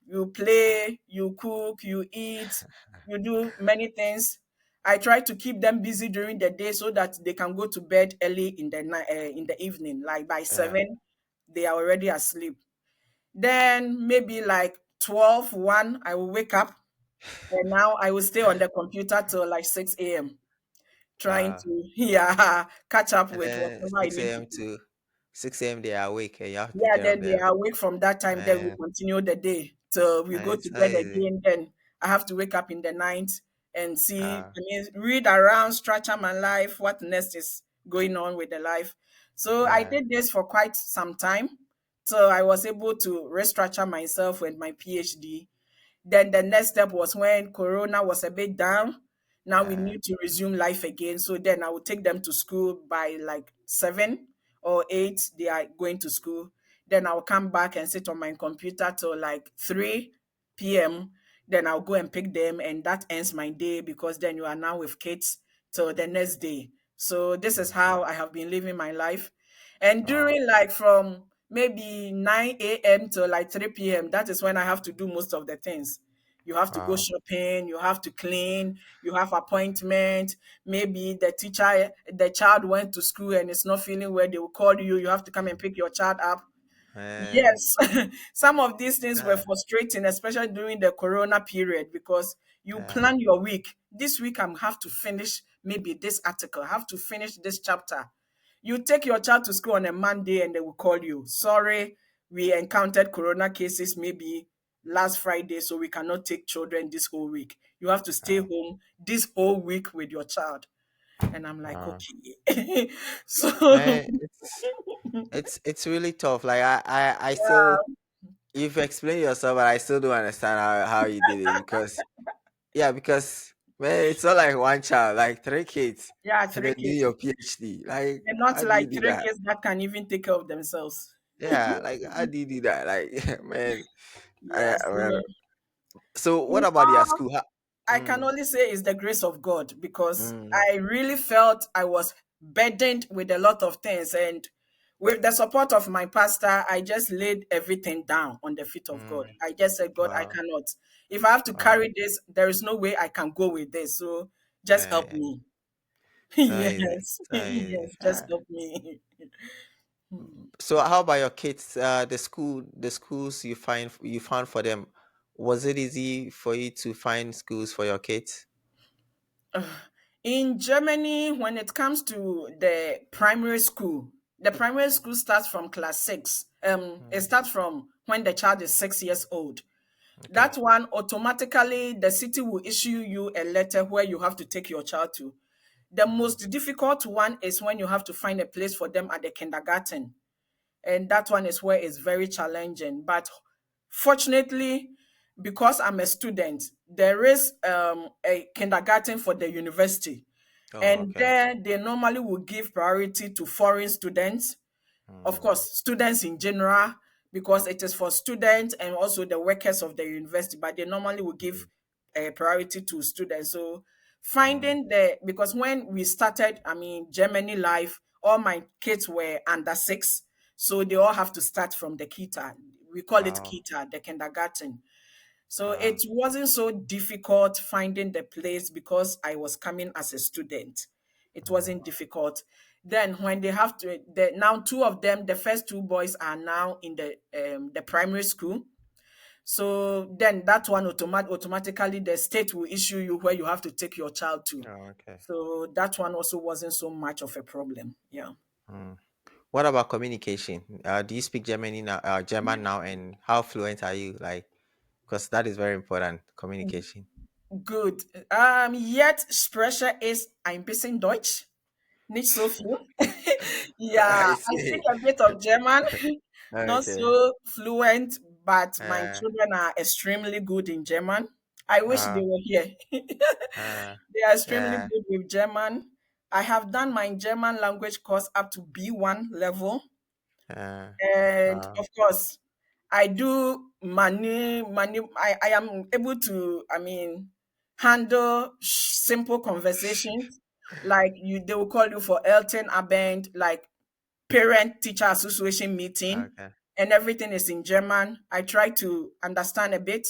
Speaker 2: You play, you cook, you eat, you do many things. I try to keep them busy during the day so that they can go to bed early in the night, in the evening. Like by
Speaker 1: Yeah.
Speaker 2: 7, they are already asleep. Then maybe like 12, 1, I will wake up, and now I will stay on the computer till like 6 a.m. trying
Speaker 1: Wow.
Speaker 2: to yeah catch up
Speaker 1: And
Speaker 2: with
Speaker 1: then
Speaker 2: whatever I
Speaker 1: 6
Speaker 2: need to
Speaker 1: a.m.
Speaker 2: do.
Speaker 1: to 6 a.m. they are awake, and you have to take
Speaker 2: Yeah,
Speaker 1: care of
Speaker 2: then they
Speaker 1: them.
Speaker 2: are awake from that time. Then we
Speaker 1: Man,
Speaker 2: continue the day till we
Speaker 1: man,
Speaker 2: go
Speaker 1: it's
Speaker 2: to
Speaker 1: not
Speaker 2: bed
Speaker 1: easy.
Speaker 2: again. Then I have to wake up in the night and see,
Speaker 1: Ah,
Speaker 2: read around, structure my life, what next is going on with the life. So I
Speaker 1: yeah.
Speaker 2: did this for quite some time. So I was able to restructure myself with my PhD. Then the next step was when Corona was a bit down. Now we
Speaker 1: Yeah.
Speaker 2: need to resume life again. So then I would take them to school by like 7 or 8. They are going to school. Then I'll come back and sit on my computer till like 3 p.m. Then I'll go and pick them, and that ends my day because then you are now with kids till the next day. So this is
Speaker 1: Mm.
Speaker 2: how I have been living my life. And
Speaker 1: Wow.
Speaker 2: during like from maybe 9 a.m. to like 3 p.m., that is when I have to do most of the things. You have to go
Speaker 1: Wow.
Speaker 2: shopping, you have to clean, you have appointment. Maybe the child went to school and is not feeling well, they will call you. You have to come and pick your child up.
Speaker 1: Man.
Speaker 2: Yes, some of these things were
Speaker 1: Yeah.
Speaker 2: frustrating, especially during the corona period, because you
Speaker 1: Yeah.
Speaker 2: plan your week. This week, I have to finish maybe this article, I have to finish this chapter. You take your child to school on a Monday and they will call you. Sorry, we encountered corona cases maybe last Friday, so we cannot take children this whole week. You have to stay
Speaker 1: Wow.
Speaker 2: home this whole week with your child. And I'm like,
Speaker 1: Wow.
Speaker 2: okay. So,
Speaker 1: Man, it's really tough. Like I still,
Speaker 2: yeah,
Speaker 1: you've explained yourself, but I still don't understand how you did it, because yeah, because man, it's not like one child, like three kids,
Speaker 2: yeah,
Speaker 1: and
Speaker 2: three
Speaker 1: then doing
Speaker 2: kids.
Speaker 1: your PhD. Like,
Speaker 2: They're not
Speaker 1: how do you
Speaker 2: like
Speaker 1: do
Speaker 2: three
Speaker 1: that?
Speaker 2: kids that can even take care of themselves.
Speaker 1: Yeah, like how do you do that? Like, man,
Speaker 2: Yes.
Speaker 1: well, so what
Speaker 2: In
Speaker 1: about your
Speaker 2: all,
Speaker 1: school?
Speaker 2: I can
Speaker 1: Mm,
Speaker 2: only say it's the grace of God because
Speaker 1: mm,
Speaker 2: I really felt I was burdened with a lot of things. And with the support of my pastor, I just laid everything down on the feet of God.
Speaker 1: mm,
Speaker 2: I just said, God, I
Speaker 1: wow,
Speaker 2: cannot. If I have to
Speaker 1: wow,
Speaker 2: carry this, there is no way I can go with this. So just
Speaker 1: yeah,
Speaker 2: help
Speaker 1: yeah.
Speaker 2: me.
Speaker 1: Nice,
Speaker 2: Yes,
Speaker 1: nice.
Speaker 2: yes, just stop me.
Speaker 1: So how about your kids? The schools you found for them, was it easy for you to find schools for your kids?
Speaker 2: In Germany, when it comes to the primary school starts from class six. It
Speaker 1: Mm,
Speaker 2: starts from when the child is 6 years old.
Speaker 1: okay.
Speaker 2: That one automatically the city will issue you a letter where you have to take your child to. The
Speaker 1: Mm,
Speaker 2: most difficult one is when you have to find a place for them at the kindergarten. And that one is where it's very challenging. But fortunately, because I'm a student, there is a kindergarten for the university.
Speaker 1: oh,
Speaker 2: And
Speaker 1: okay.
Speaker 2: there, they normally will give priority to foreign students, of
Speaker 1: Mm,
Speaker 2: course, students in general, because it is for students and also the workers of the university, but they normally will give a priority to students. So
Speaker 1: mm,
Speaker 2: finding because when we started, I mean, Germany life, all my kids were under six. So they all have to start from the kita. We call it
Speaker 1: wow.
Speaker 2: kita, the kindergarten. So
Speaker 1: Wow.
Speaker 2: it wasn't so difficult finding the place because I was coming as a student. It
Speaker 1: Mm,
Speaker 2: wasn't difficult. Then when they have to, now two of them, the first two boys are now in the primary school. So then that one automatically the state will issue you where you have to take your child to.
Speaker 1: oh, okay.
Speaker 2: So that one also wasn't so much of a problem. Yeah.
Speaker 1: Mm. What about communication? Do you speak German now, and how fluent are you? Like, because that is very important. Communication.
Speaker 2: Good. Jetzt spreche ich ein bisschen Deutsch. Nicht so viel. Yeah,
Speaker 1: I
Speaker 2: I speak
Speaker 1: see.
Speaker 2: a bit of German, not
Speaker 1: Okay.
Speaker 2: so fluent, but my
Speaker 1: Uh,
Speaker 2: children are extremely good in German. I wish they
Speaker 1: uh,
Speaker 2: were here.
Speaker 1: uh,
Speaker 2: They are extremely
Speaker 1: yeah.
Speaker 2: good with German. I have done my German language course up to B1 level.
Speaker 1: Uh,
Speaker 2: And
Speaker 1: uh,
Speaker 2: of course, I do I am able to, I mean, handle simple conversations. Like they will call you for Elton Abend, like parent teacher association meeting,
Speaker 1: okay.
Speaker 2: and everything is in German. I try to understand a bit.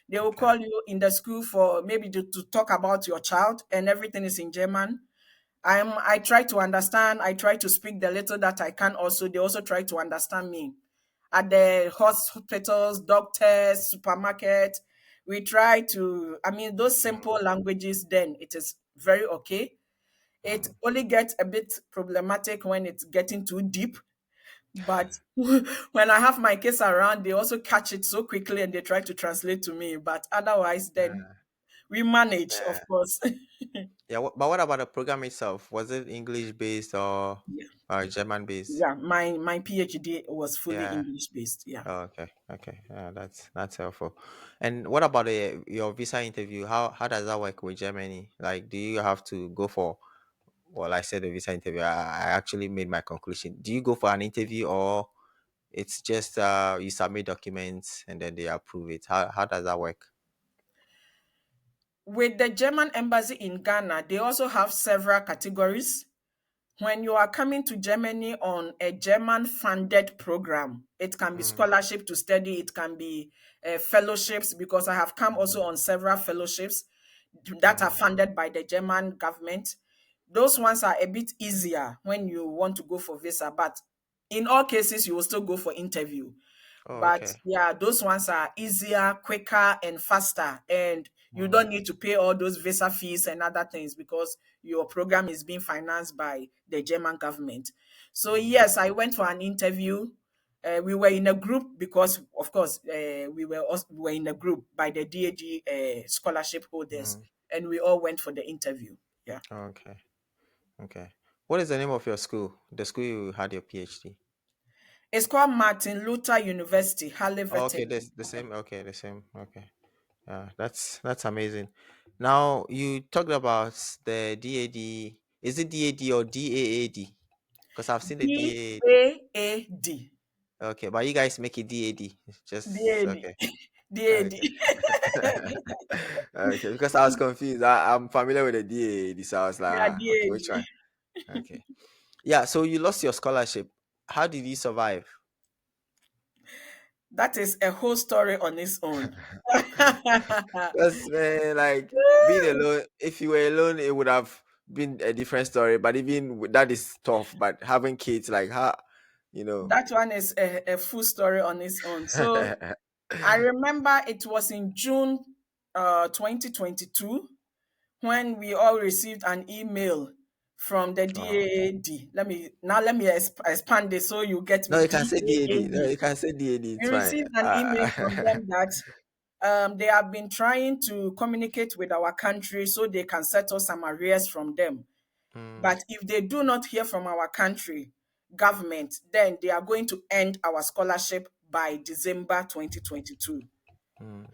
Speaker 2: They will
Speaker 1: Okay.
Speaker 2: call you in the school for maybe to talk about your child, and everything is in German. I try to understand, I try to speak the little that I can also. They also try to understand me. At the hospitals, doctors, supermarket, we try to, I mean, those simple
Speaker 1: Mm,
Speaker 2: languages, then it is very okay. It
Speaker 1: mm,
Speaker 2: only gets a bit problematic when it's getting too deep. But when I have my kids around, they also catch it so quickly and they try to translate to me. But otherwise, then
Speaker 1: uh,
Speaker 2: we manage, of
Speaker 1: yeah.
Speaker 2: course.
Speaker 1: Yeah. But what about the program itself? Was it English based or
Speaker 2: Yeah.
Speaker 1: German based?
Speaker 2: Yeah, my PhD was fully
Speaker 1: Yeah.
Speaker 2: English based. Yeah.
Speaker 1: Oh, okay. Okay. Yeah, that's helpful. And what about your visa interview? How does that work with Germany? Like, do you have to go for? Well, I said the visa interview. I actually made my conclusion. Do you go for an interview, or it's just you submit documents and then they approve it? How does that work?
Speaker 2: With the German embassy in Ghana, they also have several categories. When you are coming to Germany on a German funded program, it can be
Speaker 1: Mm,
Speaker 2: scholarship to study, it can be fellowships, because I have come also on several fellowships that are
Speaker 1: mm.
Speaker 2: funded by the German government. Those ones are a bit easier when you want to go for visa, but in all cases, you will still go for interview.
Speaker 1: Oh,
Speaker 2: But
Speaker 1: okay.
Speaker 2: yeah, those ones are easier, quicker, and faster. And you
Speaker 1: Mm,
Speaker 2: don't need to pay all those visa fees and other things because your program is being financed by the German government. So,
Speaker 1: mm,
Speaker 2: yes, I went for an interview. We were in a group because, of course, we were in a group by the DAD scholarship holders,
Speaker 1: mm.
Speaker 2: and we all went for the interview. Yeah.
Speaker 1: Okay. Okay. What is the name of your school? The school you had your PhD?
Speaker 2: It's called Martin Luther University, Halle
Speaker 1: Oh, okay.
Speaker 2: Wittenberg.
Speaker 1: The same. Okay, the same. Okay. Yeah, that's amazing. Now you talked about the DAD. Is it DAD or DAAD? Because I've seen the DAAD.
Speaker 2: DAAD.
Speaker 1: Okay, but you guys make it DAD. It's just
Speaker 2: DAD.
Speaker 1: okay.
Speaker 2: DAD.
Speaker 1: Okay. Okay, because I was confused. I'm familiar with the DAD, so I was like,
Speaker 2: Yeah,
Speaker 1: okay, which one?
Speaker 2: DAD.
Speaker 1: Okay. Yeah, so you lost your scholarship. How did you survive?
Speaker 2: That is a whole story on its own.
Speaker 1: Because man, like being alone, if you were alone, it would have. been a different story. But even that is tough. But having kids, like how, you know.
Speaker 2: That one is a full story on its own. So I remember it was in June 2022 when we all received an email from the
Speaker 1: Wow.
Speaker 2: DAAD. Let me expand this so you get
Speaker 1: No,
Speaker 2: me.
Speaker 1: you can say DAD. No,
Speaker 2: DAAD.
Speaker 1: you can say DAD.
Speaker 2: We
Speaker 1: It's fine.
Speaker 2: received an email from them that they have been trying to communicate with our country so they can settle some arrears from them.
Speaker 1: Mm,
Speaker 2: But if they do not hear from our country government, then they are going to end our scholarship by December 2022.
Speaker 1: mm,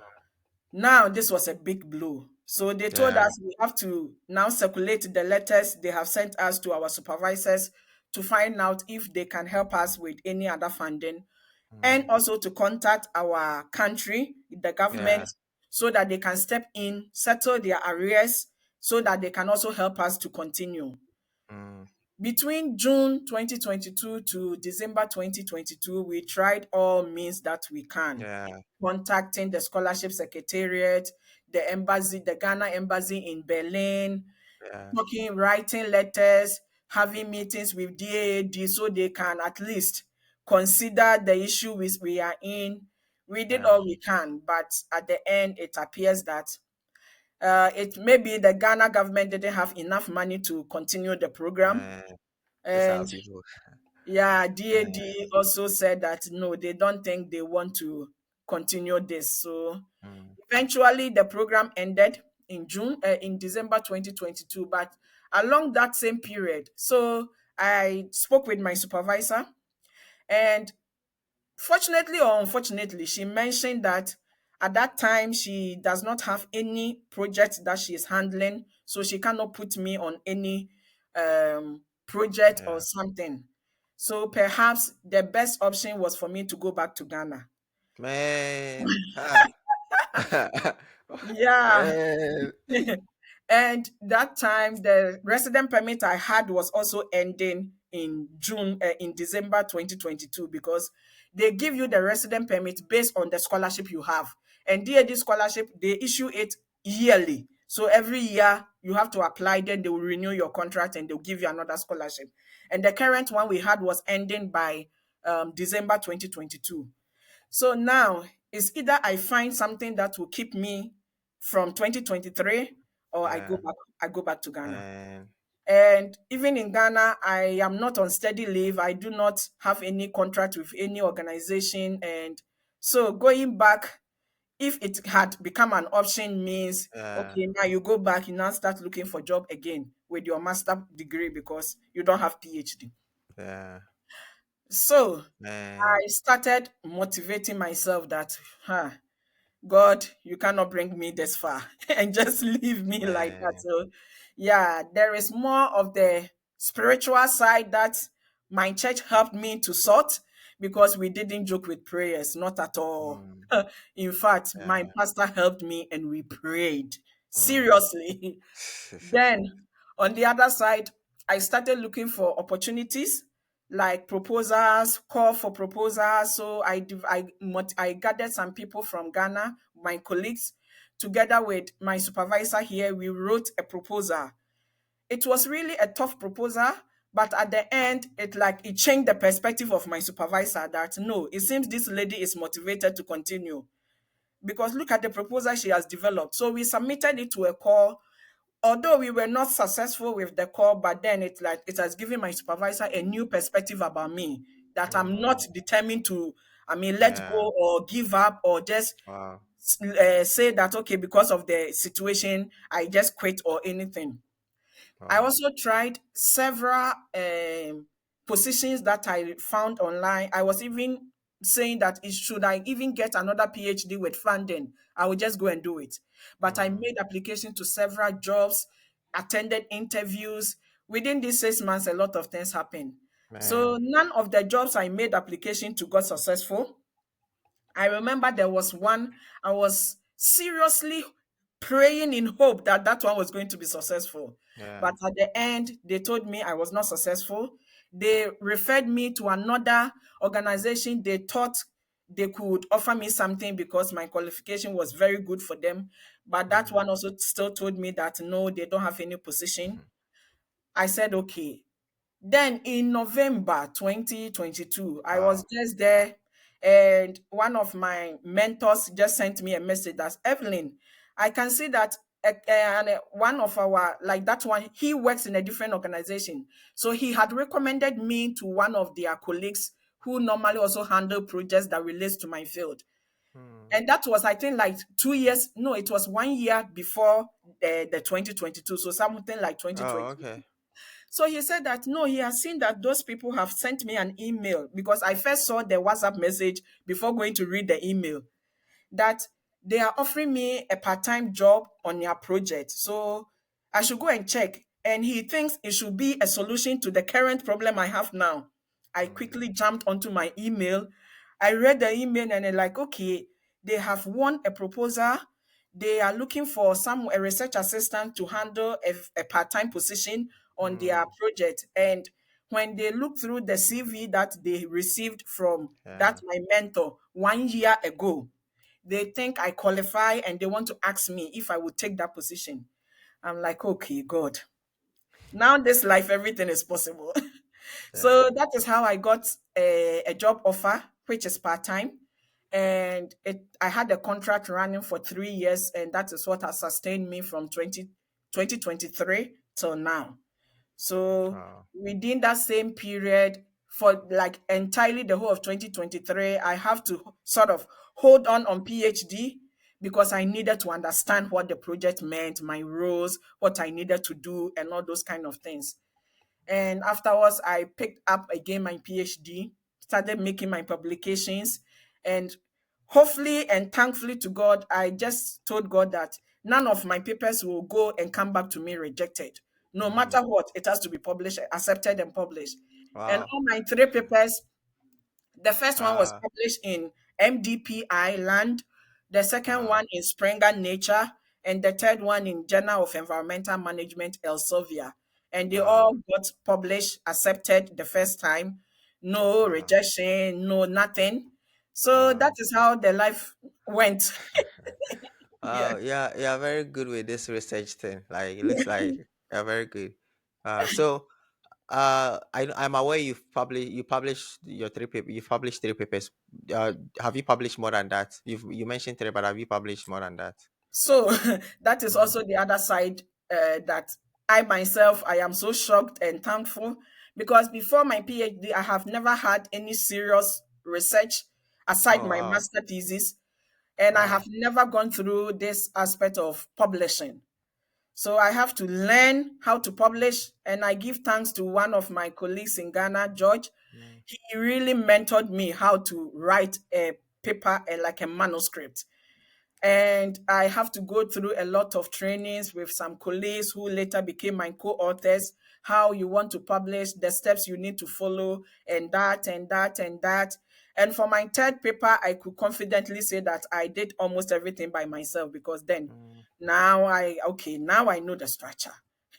Speaker 2: Now, this was a big blow. So they told
Speaker 1: yeah.
Speaker 2: us we have to now circulate the letters they have sent us to our supervisors to find out if they can help us with any other funding, and
Speaker 1: Mm,
Speaker 2: also to contact our country, the
Speaker 1: yeah.
Speaker 2: government, so that they can step in, settle their arrears, so that they can also help us to continue.
Speaker 1: Mm,
Speaker 2: Between June 2022 to December 2022, we tried all means that we can,
Speaker 1: yeah.
Speaker 2: contacting the scholarship secretariat, the embassy, the Ghana embassy in Berlin,
Speaker 1: Yeah.
Speaker 2: talking, writing letters, having meetings with DAAD so they can at least consider the issue we are in. We did
Speaker 1: Yeah.
Speaker 2: all we can, but at the end, it appears that it maybe the Ghana government didn't have enough money to continue the program.
Speaker 1: Uh, these are
Speaker 2: And
Speaker 1: people.
Speaker 2: yeah,
Speaker 1: Uh,
Speaker 2: DAD also said that no, they don't think they want to continue this. So
Speaker 1: mm,
Speaker 2: eventually, the program ended in December 2022. But along that same period, so I spoke with my supervisor, and fortunately or unfortunately, she mentioned that at that time she does not have any project that she is handling, so she cannot put me on any project or
Speaker 1: yeah.
Speaker 2: something. So perhaps the best option was for me to go back to Ghana.
Speaker 1: Man. Ah.
Speaker 2: Yeah.
Speaker 1: Man.
Speaker 2: And that time, the resident permit I had was also ending in December 2022, because they give you the resident permit based on the scholarship you have. And DAD scholarship, they issue it yearly. So every year you have to apply, then they will renew your contract and they'll give you another scholarship. And the current one we had was ending by December 2022. So now it's either I find something that will keep me from 2023, or
Speaker 1: Yeah.
Speaker 2: I go back to Ghana.
Speaker 1: Man.
Speaker 2: And even in Ghana, I am not on steady leave. I do not have any contract with any organization. And so going back, if it had become an option, means
Speaker 1: Yeah.
Speaker 2: okay, now you go back, you now start looking for job again with your master degree because you don't have PhD.
Speaker 1: Yeah.
Speaker 2: So
Speaker 1: Man.
Speaker 2: I started motivating myself that, God, you cannot bring me this far and just leave me like that.
Speaker 1: Man.
Speaker 2: So, yeah, there is more of the spiritual side that my church helped me to sort, because we didn't joke with prayers, not at all.
Speaker 1: Mm,
Speaker 2: In fact, my
Speaker 1: yeah.
Speaker 2: pastor helped me and we prayed
Speaker 1: Mm.
Speaker 2: seriously. Then, on the other side, I started looking for opportunities like proposals, call for proposals. So I gathered some people from Ghana, my colleagues, together with my supervisor here. We wrote a proposal. It was really a tough proposal, but at the end, it changed the perspective of my supervisor that no, it seems this lady is motivated to continue, because look at the proposal she has developed. So we submitted it to a call. Although we were not successful with the call, but then it has given my supervisor a new perspective about me, that I'm not
Speaker 1: Mm,
Speaker 2: determined to, let
Speaker 1: yeah.
Speaker 2: go or give up or just
Speaker 1: Wow.
Speaker 2: say that okay, because of the situation I just quit or anything. I
Speaker 1: Wow.
Speaker 2: also tried several positions that I found online. I was even saying that it should I even get another PhD with funding, I would just go and do it. But I
Speaker 1: Mm,
Speaker 2: made application to several jobs, attended interviews. Within these 6 months, a lot of things happened. So
Speaker 1: man.
Speaker 2: none of the jobs I made application to got successful. I remember there was one I was seriously praying in hope that that one was going to be successful.
Speaker 1: Yeah.
Speaker 2: But at the end, they told me I was not successful. They referred me to another organization. They thought they could offer me something because my qualification was very good for them. But that
Speaker 1: Mm,
Speaker 2: one also still told me that no, they don't have any position. I said, okay. Then in November 2022, I was
Speaker 1: Wow.
Speaker 2: just there, and one of my mentors just sent me a message that's Evelyn. I can see that one of our, like that one, he works in a different organization. So he had recommended me to one of their colleagues who normally also handle projects that relates to my field.
Speaker 1: Hmm.
Speaker 2: And that was, I think, like 2 years. No, it was 1 year before the 2022. So something like
Speaker 1: Oh,
Speaker 2: 2020.
Speaker 1: okay.
Speaker 2: So he said that no, he has seen that those people have sent me an email, because I first saw the WhatsApp message before going to read the email, that they are offering me a part-time job on their project. So I should go and check. And he thinks it should be a solution to the current problem I have now. I
Speaker 1: Hmm.
Speaker 2: quickly jumped onto my email. I read the email and I'm like, okay, they have won a proposal. They are looking for a research assistant to handle a part-time position on their
Speaker 1: Hmm.
Speaker 2: project. And when they look through the CV that they received from that
Speaker 1: Yeah.
Speaker 2: my mentor 1 year ago, they think I qualify and they want to ask me if I would take that position. I'm like, okay, God. Now this life, everything is possible.
Speaker 1: Yeah.
Speaker 2: So that is how I got a job offer, which is part-time. And I had a contract running for 3 years, and that is what has sustained me from 2023 till now. So
Speaker 1: Wow.
Speaker 2: within that same period, for like entirely the whole of 2023, I have to sort of hold on PhD, because I needed to understand what the project meant, my roles, what I needed to do, and all those kind of things. And afterwards, I picked up again my PhD, started making my publications, and hopefully and thankfully to God, I just told God that none of my papers will go and come back to me rejected. No
Speaker 1: Hmm.
Speaker 2: matter what, it has to be published, accepted, and published. And
Speaker 1: Wow.
Speaker 2: all my three papers, the first one was
Speaker 1: Uh,
Speaker 2: published in MDPI Land, the second
Speaker 1: wow.
Speaker 2: one in Springer Nature, and the third one in Journal of Environmental Management Elsevier. And they
Speaker 1: Wow.
Speaker 2: all got published, accepted the first time. No
Speaker 1: Wow.
Speaker 2: rejection, no nothing. So that
Speaker 1: Wow.
Speaker 2: is how the life went. Yeah.
Speaker 1: Wow. Yeah. Yeah. Very good with this research thing. Like it looks like you're very good. So I'm aware you published your three paper. You've published three papers. Have you published more than that? You mentioned three, but have you published more than that?
Speaker 2: So that is
Speaker 1: Mm.
Speaker 2: also the other side, that I myself, I am so shocked and thankful, because before my PhD, I have never had any serious research aside
Speaker 1: Oh
Speaker 2: my
Speaker 1: wow.
Speaker 2: master thesis, and I have
Speaker 1: Wow.
Speaker 2: never gone through this aspect of publishing. So I have to learn how to publish, and I give thanks to one of my colleagues in Ghana, George.
Speaker 1: Mm.
Speaker 2: He really mentored me how to write a paper, like a manuscript. And I have to go through a lot of trainings with some colleagues who later became my co-authors, how you want to publish, the steps you need to follow, and that and that and that. And for my third paper, I could confidently say that I did almost everything by myself, because then
Speaker 1: Mm.
Speaker 2: now I know the structure.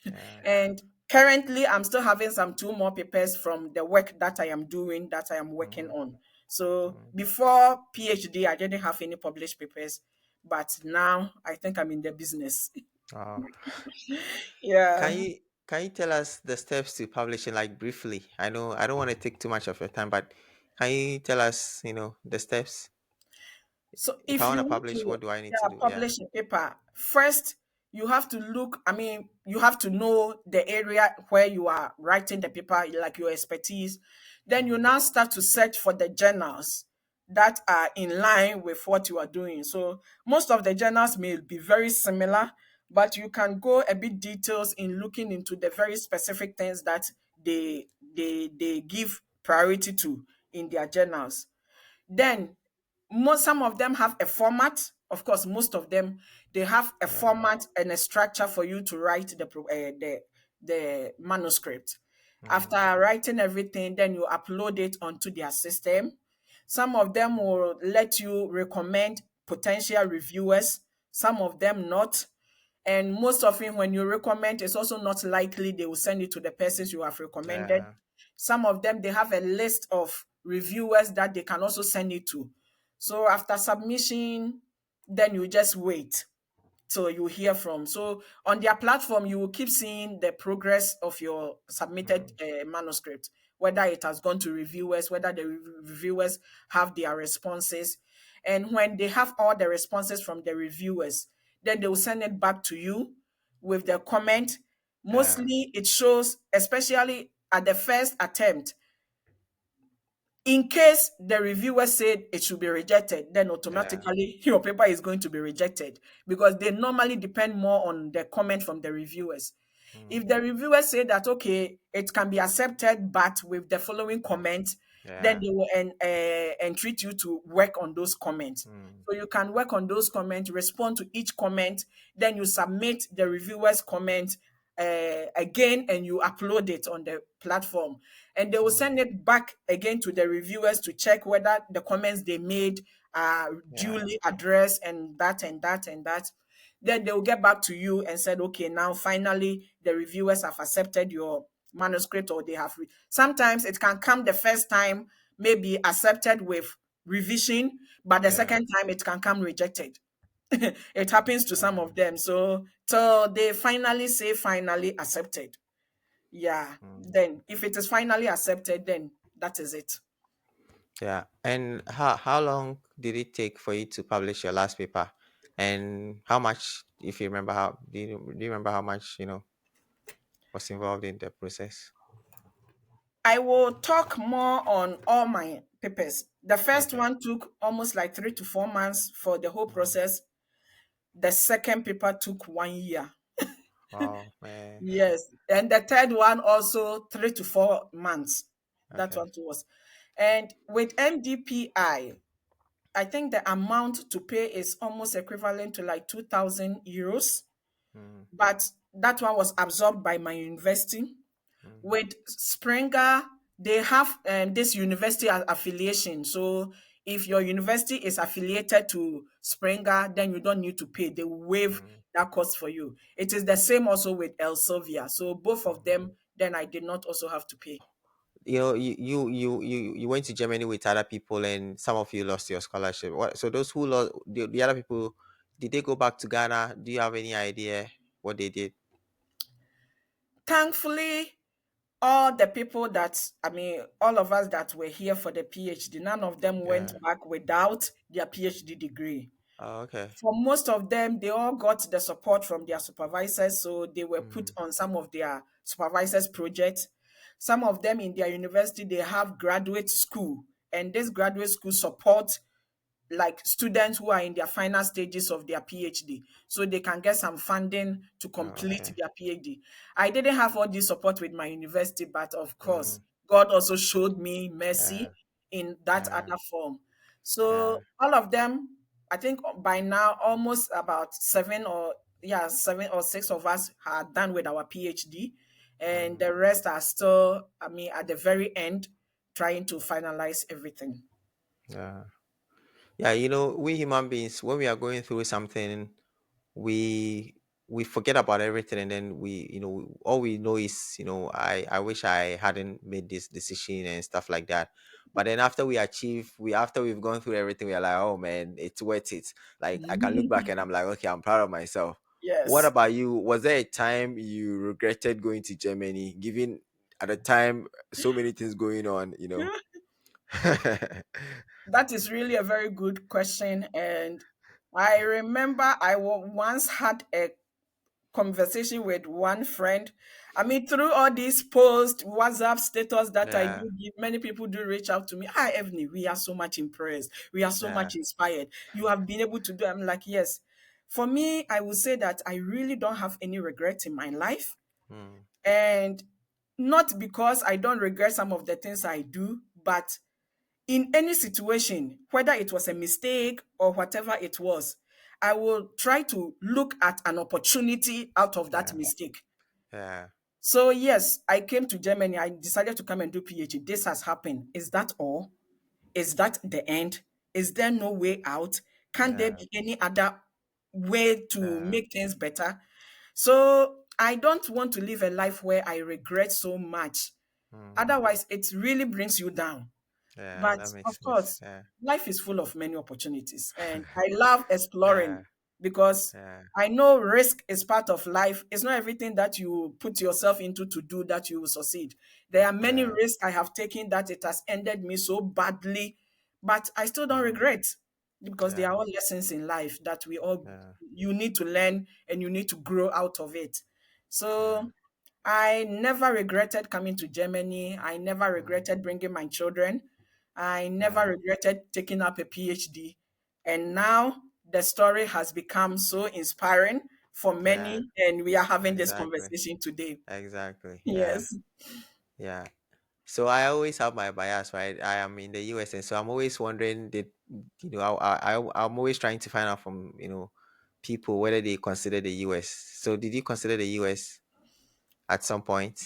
Speaker 1: Yeah.
Speaker 2: And currently, I'm still having some two more papers from the work that I am doing, that I am working
Speaker 1: Mm.
Speaker 2: on. So
Speaker 1: Mm.
Speaker 2: before PhD, I didn't have any published papers, but now I think I'm in the business.
Speaker 1: Wow.
Speaker 2: Yeah.
Speaker 1: Can you tell us the steps to publishing, like briefly? I know I don't want to take too much of your time, but can you tell us, the steps?
Speaker 2: So
Speaker 1: If I
Speaker 2: if
Speaker 1: want
Speaker 2: you
Speaker 1: to
Speaker 2: want
Speaker 1: publish,
Speaker 2: to,
Speaker 1: what do I need to
Speaker 2: yeah,
Speaker 1: do? Yeah.
Speaker 2: publish a paper, first you have to look, I mean, you have to know the area where you are writing the paper, like your expertise. Then you
Speaker 1: Mm.
Speaker 2: now start to search for the journals that are in line with what you are doing. So most of the journals may be very similar, but you can go a bit details in looking into the very specific things that they give priority to in their journals. Then some of them have a format. Of course, most of them, they have a
Speaker 1: Yeah.
Speaker 2: format and a structure for you to write the manuscript. After
Speaker 1: Mm.
Speaker 2: writing everything, then you upload it onto their system. Some of them will let you recommend potential reviewers, some of them not. And most often, when you recommend, it's also not likely they will send it to the persons you have recommended.
Speaker 1: Yeah.
Speaker 2: Some of them, they have a list of reviewers that they can also send it to. So after submission, then you just wait. till you hear from. So on their platform, you will keep seeing the progress of your submitted
Speaker 1: Mm.
Speaker 2: manuscript, whether it has gone to reviewers, whether the reviewers have their responses. And when they have all the responses from the reviewers, then they will send it back to you with the comment.
Speaker 1: Yeah.
Speaker 2: Mostly it shows, especially at the first attempt, in case the reviewer said it should be rejected, then
Speaker 1: Yeah.
Speaker 2: automatically your paper is going to be rejected because they normally depend more on the comment from the reviewers. If
Speaker 1: Mm.
Speaker 2: the reviewer say that okay, it can be accepted, but with the following comment, then
Speaker 1: Yeah.
Speaker 2: they will entreat you to work on those comments.
Speaker 1: Mm.
Speaker 2: So you can work on those comments, respond to each comment, then you submit the reviewer's comment again, and you upload it on the platform, and they will
Speaker 1: Mm.
Speaker 2: send it back again to the reviewers to check whether the comments they made are
Speaker 1: Yeah.
Speaker 2: duly addressed, and that and that and that. Then they will get back to you and said, okay, now finally the reviewers have accepted your manuscript, or they have. Sometimes it can come the first time, maybe accepted with revision, but the
Speaker 1: Yeah.
Speaker 2: second time it can come rejected. It happens to some
Speaker 1: Yeah.
Speaker 2: of them. So they finally say finally accepted. Yeah.
Speaker 1: Mm.
Speaker 2: Then if it is finally accepted, then that is it.
Speaker 1: Yeah. And how long did it take for you to publish your last paper? And how much, if you remember, how do you remember how much was involved in the process?
Speaker 2: I will talk more on all my papers. The first
Speaker 1: Okay.
Speaker 2: one took almost like 3 to 4 months for the whole
Speaker 1: Mm.
Speaker 2: process. The second paper took 1 year.
Speaker 1: Oh man.
Speaker 2: Yes. And the third one also 3 to 4 months. That
Speaker 1: Okay.
Speaker 2: one too was. And with I think the amount to pay is almost equivalent to like 2,000 euros.
Speaker 1: Mm.
Speaker 2: But that one was absorbed by my university.
Speaker 1: Mm.
Speaker 2: With Springer, they have this university affiliation. So if your university is affiliated to Springer, then you don't need to pay. They waive
Speaker 1: Mm.
Speaker 2: that cost for you. It is the same also with Elsevier. So both of
Speaker 1: Mm.
Speaker 2: them, then I did not also have to pay.
Speaker 1: You went to Germany with other people, and some of you lost your scholarship. What? So those who lost, the other people, did they go back to Ghana? Do you have any idea what they did?
Speaker 2: Thankfully, all the people all of us that were here for the PhD, none of them went
Speaker 1: Yeah.
Speaker 2: back without their PhD degree.
Speaker 1: Oh, okay.
Speaker 2: For most of them, they all got the support from their supervisors, so they were put
Speaker 1: Mm.
Speaker 2: on some of their supervisors' projects. Some of them in their university, they have graduate school, and this graduate school support like students who are in their final stages of their PhD, so they can get some funding to
Speaker 1: Oh,
Speaker 2: complete
Speaker 1: okay.
Speaker 2: their PhD. I didn't have all this support with my university, but of course,
Speaker 1: Mm.
Speaker 2: God also showed me
Speaker 1: Yeah.
Speaker 2: mercy in that
Speaker 1: Yeah.
Speaker 2: other form.
Speaker 1: Yeah.
Speaker 2: So all of them, I think by now, almost about 7 or 6 of us are done with our PhD, and
Speaker 1: Mm.
Speaker 2: the rest are still, at the very end, trying to finalize everything.
Speaker 1: Yeah. Yeah. We human beings, when we are going through something, we we forget about everything, and then all we know is, I wish I hadn't made this decision and stuff like that. But then after after we've gone through everything, we are like, oh man, it's worth it. Like, I can look back and I'm like, okay, I'm proud of myself. What
Speaker 2: Yes.
Speaker 1: about you? Was there a time you regretted going to Germany, given at the time so many things going on?
Speaker 2: That is really a very good question. And I remember once had a conversation with one friend. Through all these posts, WhatsApp status that I
Speaker 1: Yeah.
Speaker 2: do give, many people do reach out to me. Hi, Evelyn, we are so much impressed. We are so
Speaker 1: Yeah.
Speaker 2: much inspired. You have been able to do. I'm like, yes. For me, I would say that I really don't have any regret in my life.
Speaker 1: Mm.
Speaker 2: And not because I don't regret some of the things I do, but in any situation, whether it was a mistake or whatever it was, I will try to look at an opportunity out of that
Speaker 1: Yeah.
Speaker 2: mistake.
Speaker 1: Yeah.
Speaker 2: So yes, I came to Germany. I decided to come and do PhD. This has happened. Is that all? Is that the end? Is there no way out? Can there
Speaker 1: Yeah.
Speaker 2: be any other way to
Speaker 1: Yeah.
Speaker 2: make things better? So I don't want to live a life where I regret so much.
Speaker 1: Mm.
Speaker 2: Otherwise, it really brings you down.
Speaker 1: Yeah,
Speaker 2: But
Speaker 1: that makes
Speaker 2: of
Speaker 1: sense.
Speaker 2: course,
Speaker 1: Yeah.
Speaker 2: life is full of many opportunities, and I love
Speaker 1: Yeah.
Speaker 2: exploring. because
Speaker 1: Yeah.
Speaker 2: I know risk is part of life. It's not everything that you put yourself into to do that you will succeed. There are many
Speaker 1: Yeah.
Speaker 2: risks I have taken that it has ended me so badly, but I still don't
Speaker 1: Mm.
Speaker 2: regret because they are
Speaker 1: Yeah.
Speaker 2: all lessons in life that we all
Speaker 1: Yeah.
Speaker 2: you need to learn and you need to grow out of it.
Speaker 1: Yeah.
Speaker 2: So I never regretted coming to Germany. I never
Speaker 1: Mm.
Speaker 2: regretted bringing my children. I never
Speaker 1: Yeah.
Speaker 2: regretted taking up a PhD. And now the story has become so inspiring for
Speaker 1: Yeah.
Speaker 2: many, and we are having this
Speaker 1: Exactly.
Speaker 2: conversation today.
Speaker 1: Exactly. Yeah.
Speaker 2: Yes.
Speaker 1: Yeah. So I always have my bias, right? I am in the US, and so I'm always wondering, did I'm always trying to find out from people whether they consider the US. So did you consider the US at some point,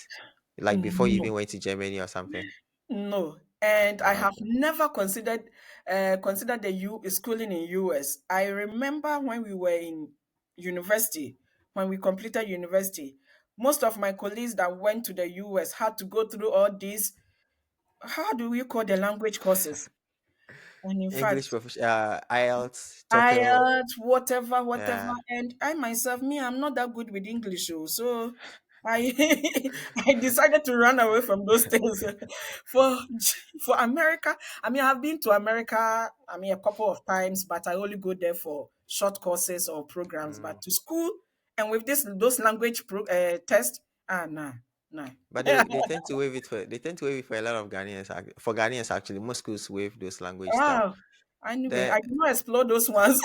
Speaker 1: like before you
Speaker 2: No.
Speaker 1: even went to Germany or something?
Speaker 2: No, and I have
Speaker 1: Okay.
Speaker 2: never considered the schooling in US. I remember when we were in university, when we completed university, most of my colleagues that went to the US had to go through all these, how do we call the language courses? And in
Speaker 1: English
Speaker 2: fact,
Speaker 1: IELTS, TOEFL.
Speaker 2: IELTS, whatever.
Speaker 1: Yeah.
Speaker 2: And I myself, me, I'm not that good with English, oh, so I I decided to run away from those things. For for America, I mean, I've been to America, I mean, a couple of times, but I only go there for short courses or programs.
Speaker 1: Mm.
Speaker 2: But to school and with this those language test, nah, nah.
Speaker 1: But they tend to waive it for a lot of Ghanaians. For Ghanaians, actually, most schools waive those language stuff.
Speaker 2: Wow, anyway,
Speaker 1: The
Speaker 2: I did not explore those ones.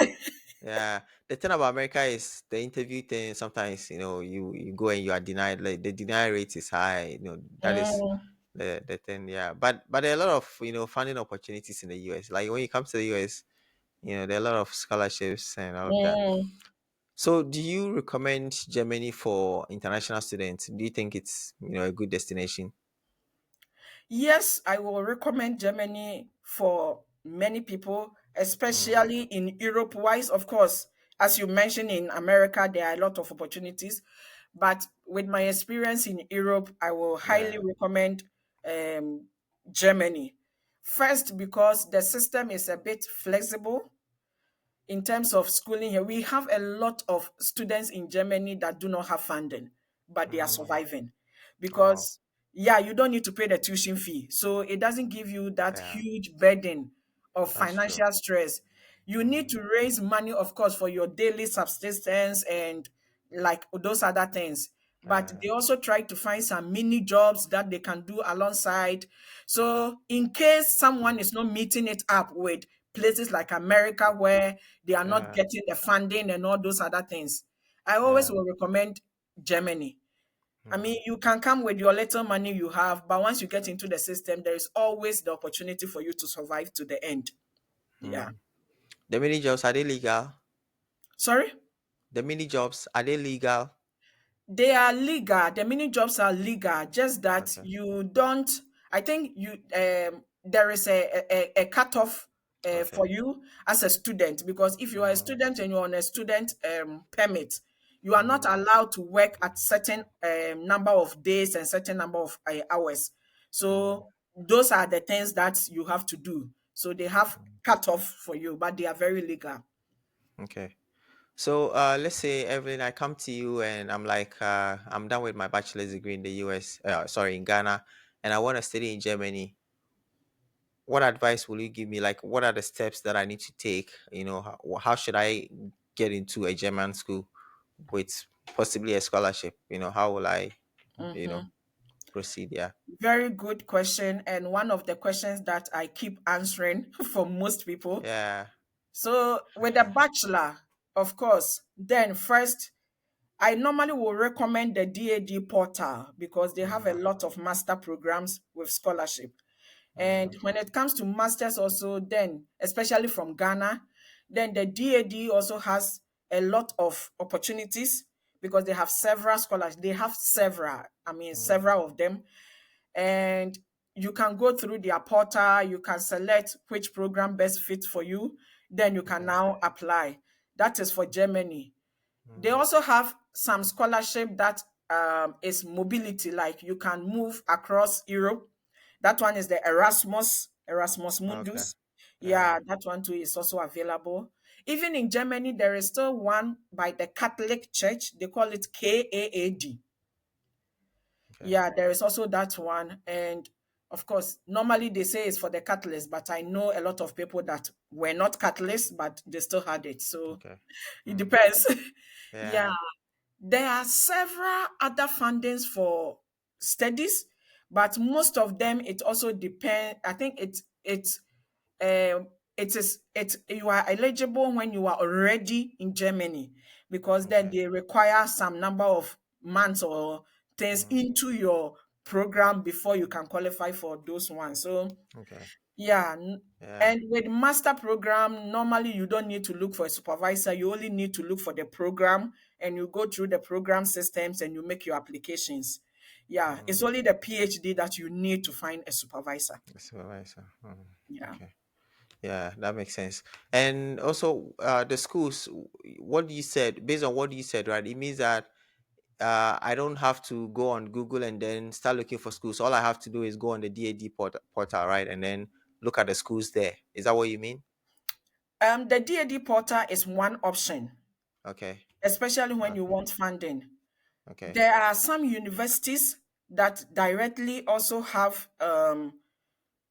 Speaker 1: Yeah, the thing about America is the interview thing. Sometimes you go and you are denied. Like the denial rate is high. That is
Speaker 2: Mm,
Speaker 1: the thing. Yeah, but there are a lot of funding opportunities in the US. Like when you come to the US, there are a lot of scholarships and all of that.
Speaker 2: mm.
Speaker 1: So, do you recommend Germany for international students? Do you think it's a good destination?
Speaker 2: Yes, I will recommend Germany for many people,
Speaker 1: Mm,
Speaker 2: especially in Europe wise. Of course, as you mentioned, in America, there are a lot of opportunities. But with my experience in Europe, I will highly
Speaker 1: yeah.
Speaker 2: recommend Germany. First, because the system is a bit flexible in terms of schooling here. We have a lot of students in Germany that do not have funding, but they are
Speaker 1: Mm,
Speaker 2: surviving
Speaker 1: wow.
Speaker 2: because, yeah, you don't need to pay the tuition fee. So it doesn't give you that
Speaker 1: Yeah,
Speaker 2: huge burden of
Speaker 1: that's true.
Speaker 2: financial stress. You need
Speaker 1: Mm,
Speaker 2: to raise money, of course, for your daily subsistence and like those other things. But
Speaker 1: yeah.
Speaker 2: they also try to find some mini jobs that they can do alongside. So, in case someone is not meeting it up with places like America, where they are not
Speaker 1: Yeah.
Speaker 2: getting the funding and all those other things, I always
Speaker 1: Yeah.
Speaker 2: will recommend Germany. I
Speaker 1: Mm,
Speaker 2: mean, you can come with your little money you have, but once you get into the system, there is always the opportunity for you to survive to the end. Yeah.
Speaker 1: mm. The mini jobs, are they legal?
Speaker 2: Sorry?
Speaker 1: The mini jobs, are they legal?
Speaker 2: They are legal. The mini jobs are legal. Just that
Speaker 1: Okay.
Speaker 2: you don't. I think there is a cutoff
Speaker 1: Okay.
Speaker 2: for you as a student, because if you are a
Speaker 1: Mm,
Speaker 2: student and you're on a student permit, you are not
Speaker 1: mm,
Speaker 2: allowed to work at certain number of days and certain number of hours.
Speaker 1: mm,
Speaker 2: So those are the things that you have to do. So they have
Speaker 1: mm.
Speaker 2: cutoff for you, but they are very legal.
Speaker 1: Okay. So let's say, Evelyn, I come to you and I'm like, I'm done with my bachelor's degree in the US, sorry, in Ghana, and I want to study in Germany. What advice will you give me? Like, what are the steps that I need to take? How should I get into a German school with possibly a scholarship? How will I, you know,
Speaker 2: Mhm.
Speaker 1: proceed? Yeah.
Speaker 2: Very good question, and one of the questions that I keep answering for most people.
Speaker 1: Yeah.
Speaker 2: So, with a bachelor, of course, then first, I normally will recommend the DAD portal because they have a
Speaker 1: Mm,
Speaker 2: lot of master programs with scholarship. And
Speaker 1: mm,
Speaker 2: when it comes to masters, also, then especially from Ghana, then the DAD also has a lot of opportunities because they have several scholars. They have several, I mean,
Speaker 1: mm,
Speaker 2: several of them, and you can go through their portal, you can select which program best fits for you, then you can
Speaker 1: okay.
Speaker 2: now apply. That is for Germany. They
Speaker 1: Mm,
Speaker 2: also have some scholarship that is mobility, like you can move across Europe. That one is the Erasmus
Speaker 1: okay.
Speaker 2: Mundus.
Speaker 1: Yeah.
Speaker 2: Yeah, that one too is also available. Even in Germany, there is still one by the Catholic Church. They call it KAAD.
Speaker 1: Okay.
Speaker 2: Yeah, there is also that one. And of course, normally they say it's for the Catholics, but I know a lot of people that were not Catholics, but they still had it. So
Speaker 1: Okay.
Speaker 2: it
Speaker 1: Mm.
Speaker 2: depends. Yeah.
Speaker 1: Yeah.
Speaker 2: There are several other fundings for studies, but most of them it also depends. I think um, it you are eligible when you are already in Germany, because then
Speaker 1: Okay.
Speaker 2: they require some number of months or things
Speaker 1: Mm.
Speaker 2: into your program before you can qualify for those ones. So
Speaker 1: Okay.
Speaker 2: yeah,
Speaker 1: Yeah.
Speaker 2: and with master program, normally you don't need to look for a supervisor. You only need to look for the program, and you go through the program systems and you make your applications. Yeah, it's
Speaker 1: Mm.
Speaker 2: only the PhD that you need to find a supervisor.
Speaker 1: Supervisor. Mm.
Speaker 2: Yeah.
Speaker 1: Okay. Yeah, that makes sense. And also, the schools, what you said, based on what you said, right? It means that I don't have to go on Google and then start looking for schools. All I have to do is go on the DAD portal, right? And then look at the schools there. Is that what you mean?
Speaker 2: The DAD portal is one option,
Speaker 1: Okay.
Speaker 2: especially when you
Speaker 1: Okay.
Speaker 2: want funding.
Speaker 1: Okay.
Speaker 2: There are some universities that directly also have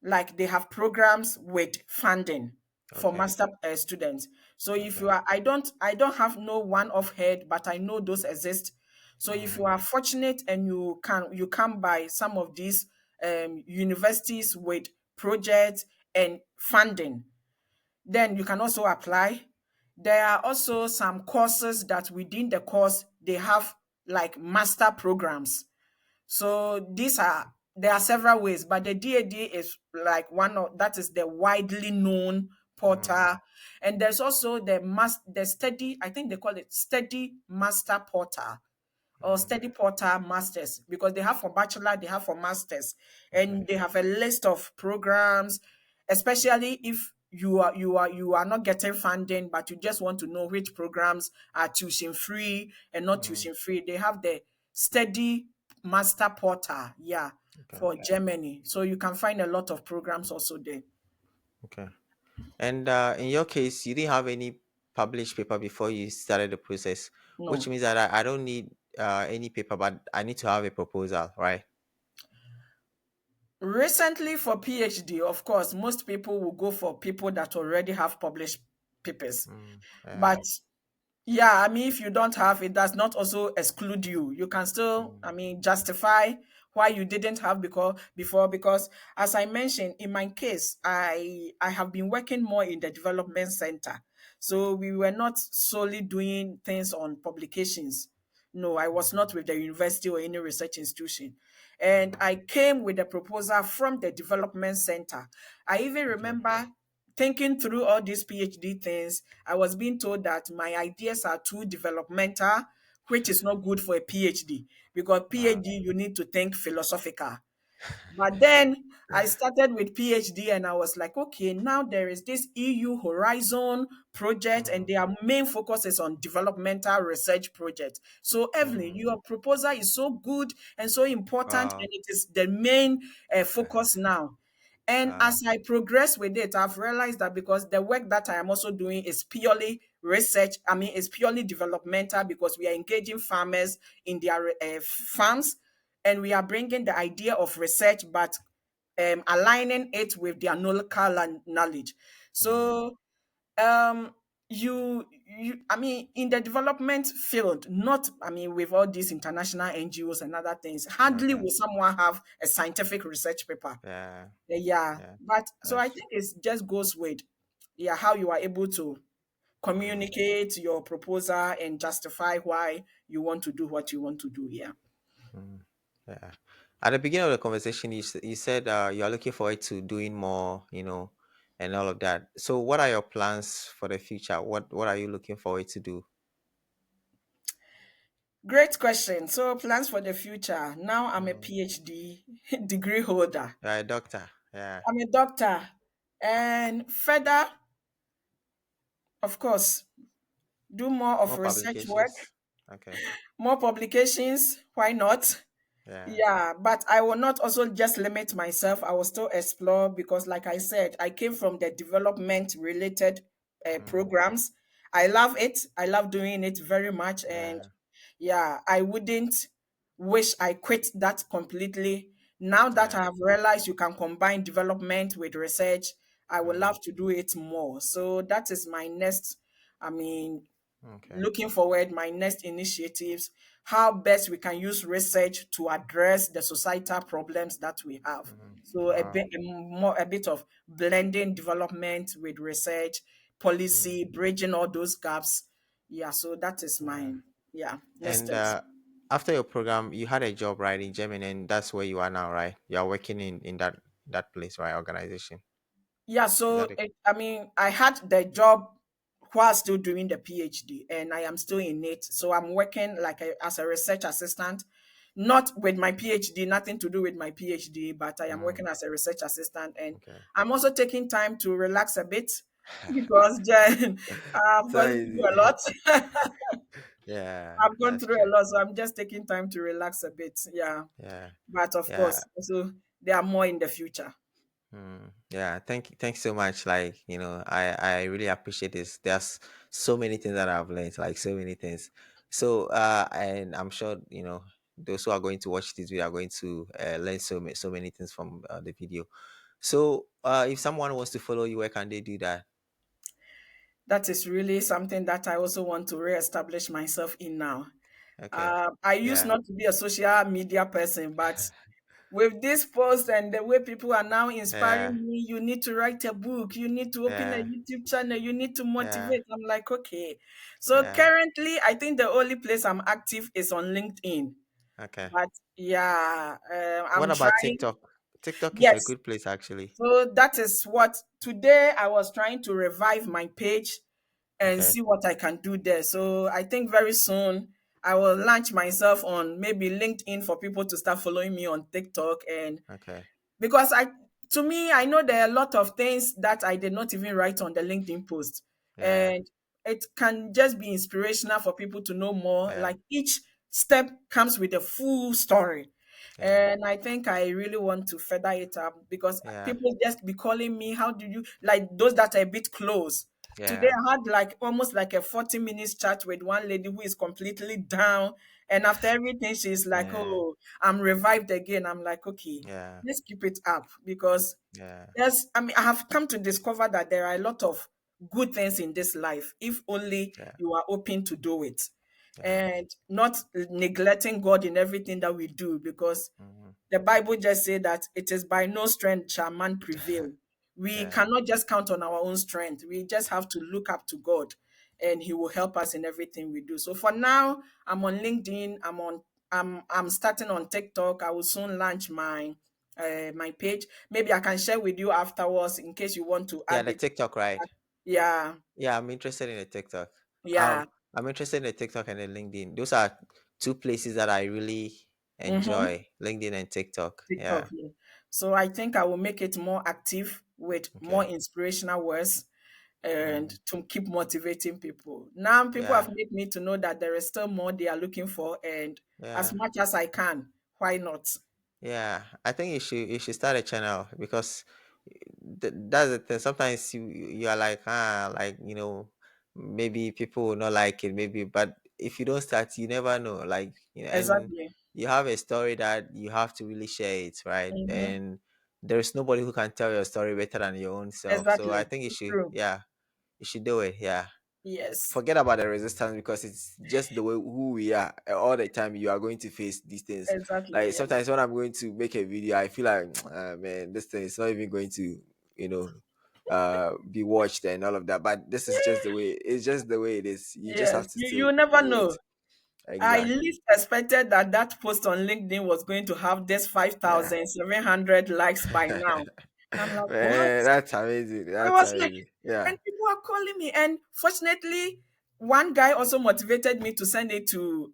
Speaker 2: like they have programs with funding for
Speaker 1: Okay.
Speaker 2: master students. So if you
Speaker 1: Okay.
Speaker 2: are, I don't have no one off head, but I know those exist. So if you
Speaker 1: Mm.
Speaker 2: are fortunate and you come by some of these universities with projects and funding, then you can also apply. There are also some courses that within the course they have like master programs. So there are several ways, but the DAD is like one of that is the widely known
Speaker 1: Mm.
Speaker 2: portal. And there's also the study, I think they call it study master portal or
Speaker 1: Mm.
Speaker 2: study portal masters, because they have for bachelor, they have for masters,
Speaker 1: Okay.
Speaker 2: and they have a list of programs, especially if you are not getting funding, but you just want to know which programs are tuition free and not
Speaker 1: Mm.
Speaker 2: tuition free. They have the study master portal, yeah,
Speaker 1: Okay.
Speaker 2: for Germany. So you can find a lot of programs also there.
Speaker 1: Okay. And in your case, you didn't have any published paper before you started the process, which
Speaker 2: No.
Speaker 1: means that I don't need any paper, but I need to have a proposal, right?
Speaker 2: Recently for PhD, of course, most people will go for people that already have published papers.
Speaker 1: Mm. Yeah.
Speaker 2: But yeah, I mean, if you don't have, it does not also exclude you. You can still, I
Speaker 1: Mm.
Speaker 2: mean, justify why you didn't have because as I mentioned, in my case, I have been working more in the development center. So we were not solely doing things on publications. No, I was not with the university or any research institution. And
Speaker 1: Mm.
Speaker 2: I came with a proposal from the development center. I even
Speaker 1: Okay.
Speaker 2: remember thinking through all these PhD things. I was being told that my ideas are too developmental, which is not good for a PhD, because
Speaker 1: Wow.
Speaker 2: PhD you need to think philosophical. But then I started with PhD and I was like, okay, now there is this EU Horizon project and
Speaker 1: Mm.
Speaker 2: their main focus is on developmental research project. So Evelyn,
Speaker 1: Mm.
Speaker 2: your proposal is so good and so important and
Speaker 1: Wow.
Speaker 2: it is the main focus now. And
Speaker 1: Wow.
Speaker 2: as I progress with it, I've realized that because the work that I am also doing is purely research, I mean, it's purely developmental because we are engaging farmers in their farms and we are bringing the idea of research, but aligning it with their local knowledge.
Speaker 1: Mm.
Speaker 2: So, I mean, in the development field, not, I mean, with all these international NGOs and other things, hardly
Speaker 1: Okay.
Speaker 2: will someone have a scientific research paper.
Speaker 1: Yeah.
Speaker 2: Yeah,
Speaker 1: Yeah.
Speaker 2: but so I
Speaker 1: That's
Speaker 2: think it just goes with yeah how you are able to
Speaker 1: mm.
Speaker 2: communicate your proposal and justify why you want to do what you want to do. Yeah.
Speaker 1: Mm. Yeah. At the beginning of the conversation, you said you are looking forward to doing more, and all of that. So, what are your plans for the future? What are you looking forward to do?
Speaker 2: Great question. So plans for the future. Now I'm a
Speaker 1: Mm.
Speaker 2: PhD degree holder.
Speaker 1: You're a doctor. Yeah.
Speaker 2: I'm a doctor. And further, of course, do more of
Speaker 1: More
Speaker 2: research work,
Speaker 1: publications. Okay.
Speaker 2: more publications. Why not?
Speaker 1: Yeah.
Speaker 2: Yeah, but I will not also just limit myself. I will still explore because, like I said, I came from the development related
Speaker 1: Mm.
Speaker 2: programs. I love it. I love doing it very much. And
Speaker 1: Yeah.
Speaker 2: yeah, I wouldn't wish I quit that completely. Now that
Speaker 1: Yeah.
Speaker 2: I have realized you can combine development with research, I would
Speaker 1: Mm,
Speaker 2: love to do it more. So that is my next, I mean,
Speaker 1: okay.
Speaker 2: looking forward, my next initiatives, how best we can use research to address the societal problems that we have. So
Speaker 1: Wow.
Speaker 2: a bit of blending development with research,
Speaker 1: Mm,
Speaker 2: policy, bridging all those gaps. Yeah, so that is
Speaker 1: yeah.
Speaker 2: my, yeah, next
Speaker 1: And
Speaker 2: steps.
Speaker 1: after your program, you had a job, right, in Germany, and that's where you are now, right? You are working in that place, right? Organization.
Speaker 2: Yeah,
Speaker 1: Is
Speaker 2: so
Speaker 1: that it?
Speaker 2: I mean, I had the job while still doing the PhD, and I am still in it. So I'm working like as a research assistant, not with my PhD, nothing to do with my PhD, but I am
Speaker 1: Mm,
Speaker 2: working as a research assistant, and
Speaker 1: okay.
Speaker 2: I'm also taking time to relax a bit because Jen, I've
Speaker 1: So
Speaker 2: gone through a
Speaker 1: easy.
Speaker 2: lot.
Speaker 1: Yeah,
Speaker 2: I've gone
Speaker 1: that's
Speaker 2: through a
Speaker 1: true.
Speaker 2: lot, so I'm just taking time to relax a bit. Yeah,
Speaker 1: Yeah.
Speaker 2: but of
Speaker 1: Yeah.
Speaker 2: course, also there are more in the future.
Speaker 1: Yeah, thanks so much. Like, I really appreciate this. There's so many things that I've learned, like so many things. So, and I'm sure, those who are going to watch this video are going to learn so many things from the video. So, if someone wants to follow you, where can they do that?
Speaker 2: That is really something that I also want to reestablish myself in now.
Speaker 1: Okay.
Speaker 2: I used
Speaker 1: Yeah.
Speaker 2: not to be a social media person, but with this post and the way people are now
Speaker 1: Yeah.
Speaker 2: inspiring me, you need to write a book, you need to open a
Speaker 1: Yeah.
Speaker 2: YouTube channel, you need to
Speaker 1: Yeah.
Speaker 2: motivate. I'm like, okay. So
Speaker 1: Yeah.
Speaker 2: currently, I think the only place I'm active is on LinkedIn.
Speaker 1: Okay.
Speaker 2: But yeah,
Speaker 1: What
Speaker 2: I'm
Speaker 1: about
Speaker 2: trying.
Speaker 1: TikTok? TikTok is a
Speaker 2: Yes.
Speaker 1: good place, actually.
Speaker 2: So that is what today I was trying to revive my page and
Speaker 1: Okay.
Speaker 2: see what I can do there. So I think very soon I will launch myself on maybe LinkedIn for people to start following me on TikTok. And
Speaker 1: Okay.
Speaker 2: because to me, I know there are a lot of things that I did not even write on the LinkedIn post.
Speaker 1: Yeah.
Speaker 2: And it can just be inspirational for people to know more.
Speaker 1: Yeah.
Speaker 2: Like each step comes with a full story.
Speaker 1: Yeah.
Speaker 2: And I think I really want to feather it up because
Speaker 1: Yeah.
Speaker 2: people just be calling me, how do you like those that are a bit close? Today
Speaker 1: Yeah.
Speaker 2: I had like almost like a 40 minutes chat with one lady who is completely down. And after everything, she's like,
Speaker 1: Yeah.
Speaker 2: oh, I'm revived again. I'm like, okay,
Speaker 1: Yeah.
Speaker 2: let's keep it up because
Speaker 1: Yeah.
Speaker 2: yes, I mean, I have come to discover that there are a lot of good things in this life if only
Speaker 1: Yeah.
Speaker 2: you are open to do it
Speaker 1: Yeah.
Speaker 2: and not neglecting God in everything that we do because
Speaker 1: Hmm.
Speaker 2: the Bible just says that it is by no strength shall man prevail. We
Speaker 1: Yeah.
Speaker 2: cannot just count on our own strength. We just have to look up to God and he will help us in everything we do. So for now, I'm on LinkedIn, I'm starting on TikTok. I will soon launch my page. Maybe I can share with you afterwards in case you want to
Speaker 1: Yeah.
Speaker 2: add
Speaker 1: The
Speaker 2: it.
Speaker 1: TikTok, right?
Speaker 2: Yeah,
Speaker 1: Yeah. I'm interested in the TikTok.
Speaker 2: yeah.
Speaker 1: I'm interested in the TikTok and the LinkedIn. Those are two places that I really
Speaker 2: Mm-hmm.
Speaker 1: enjoy. LinkedIn and TikTok.
Speaker 2: TikTok,
Speaker 1: Yeah.
Speaker 2: yeah. So I think I will make it more active with more
Speaker 1: Okay.
Speaker 2: inspirational words and
Speaker 1: Mm.
Speaker 2: to keep motivating people. Now people have
Speaker 1: Yeah.
Speaker 2: made me to know that there is still more they are looking for, and as
Speaker 1: Yeah.
Speaker 2: much as I can, why not?
Speaker 1: Yeah, I think you should start a channel because that's the thing. Sometimes you are like like maybe people will not like it maybe, but if you don't start, you never know. Like and
Speaker 2: Exactly.
Speaker 1: you have a story that you have to really share it, right?
Speaker 2: Hmm.
Speaker 1: And there's nobody who can tell your story better than your own self. So I
Speaker 2: Exactly.
Speaker 1: think you should,
Speaker 2: True.
Speaker 1: yeah, you should do it. Yeah,
Speaker 2: Yes.
Speaker 1: forget about the resistance because it's just the way who we are. All the time you are going to face these things. Like
Speaker 2: Exactly. Yes.
Speaker 1: sometimes when I'm going to make a video, I feel like man, this thing is not even going to you know be watched and all of that, but this is just the way it's just the way it is. You just have
Speaker 2: Yes.
Speaker 1: to
Speaker 2: You
Speaker 1: still
Speaker 2: never
Speaker 1: do it.
Speaker 2: know. I
Speaker 1: Exactly.
Speaker 2: least expected that that post on LinkedIn was going to have this
Speaker 1: Yeah.
Speaker 2: 5,700 likes by now. I'm like, what?
Speaker 1: Man, that's amazing.
Speaker 2: I
Speaker 1: That's
Speaker 2: was like,
Speaker 1: amazing. Yeah.
Speaker 2: and people are calling me. And fortunately, one guy also motivated me to send it to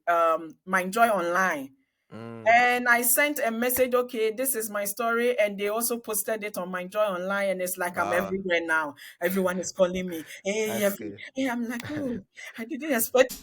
Speaker 2: my Joy Online.
Speaker 1: Mm.
Speaker 2: And I sent a message, okay, this is my story. And they also posted it on my Joy Online. And it's like I'm
Speaker 1: Wow.
Speaker 2: everywhere now. Everyone is calling me. Hey,
Speaker 1: That's
Speaker 2: Evelyn.
Speaker 1: good.
Speaker 2: Hey, I'm like, oh, I didn't expect.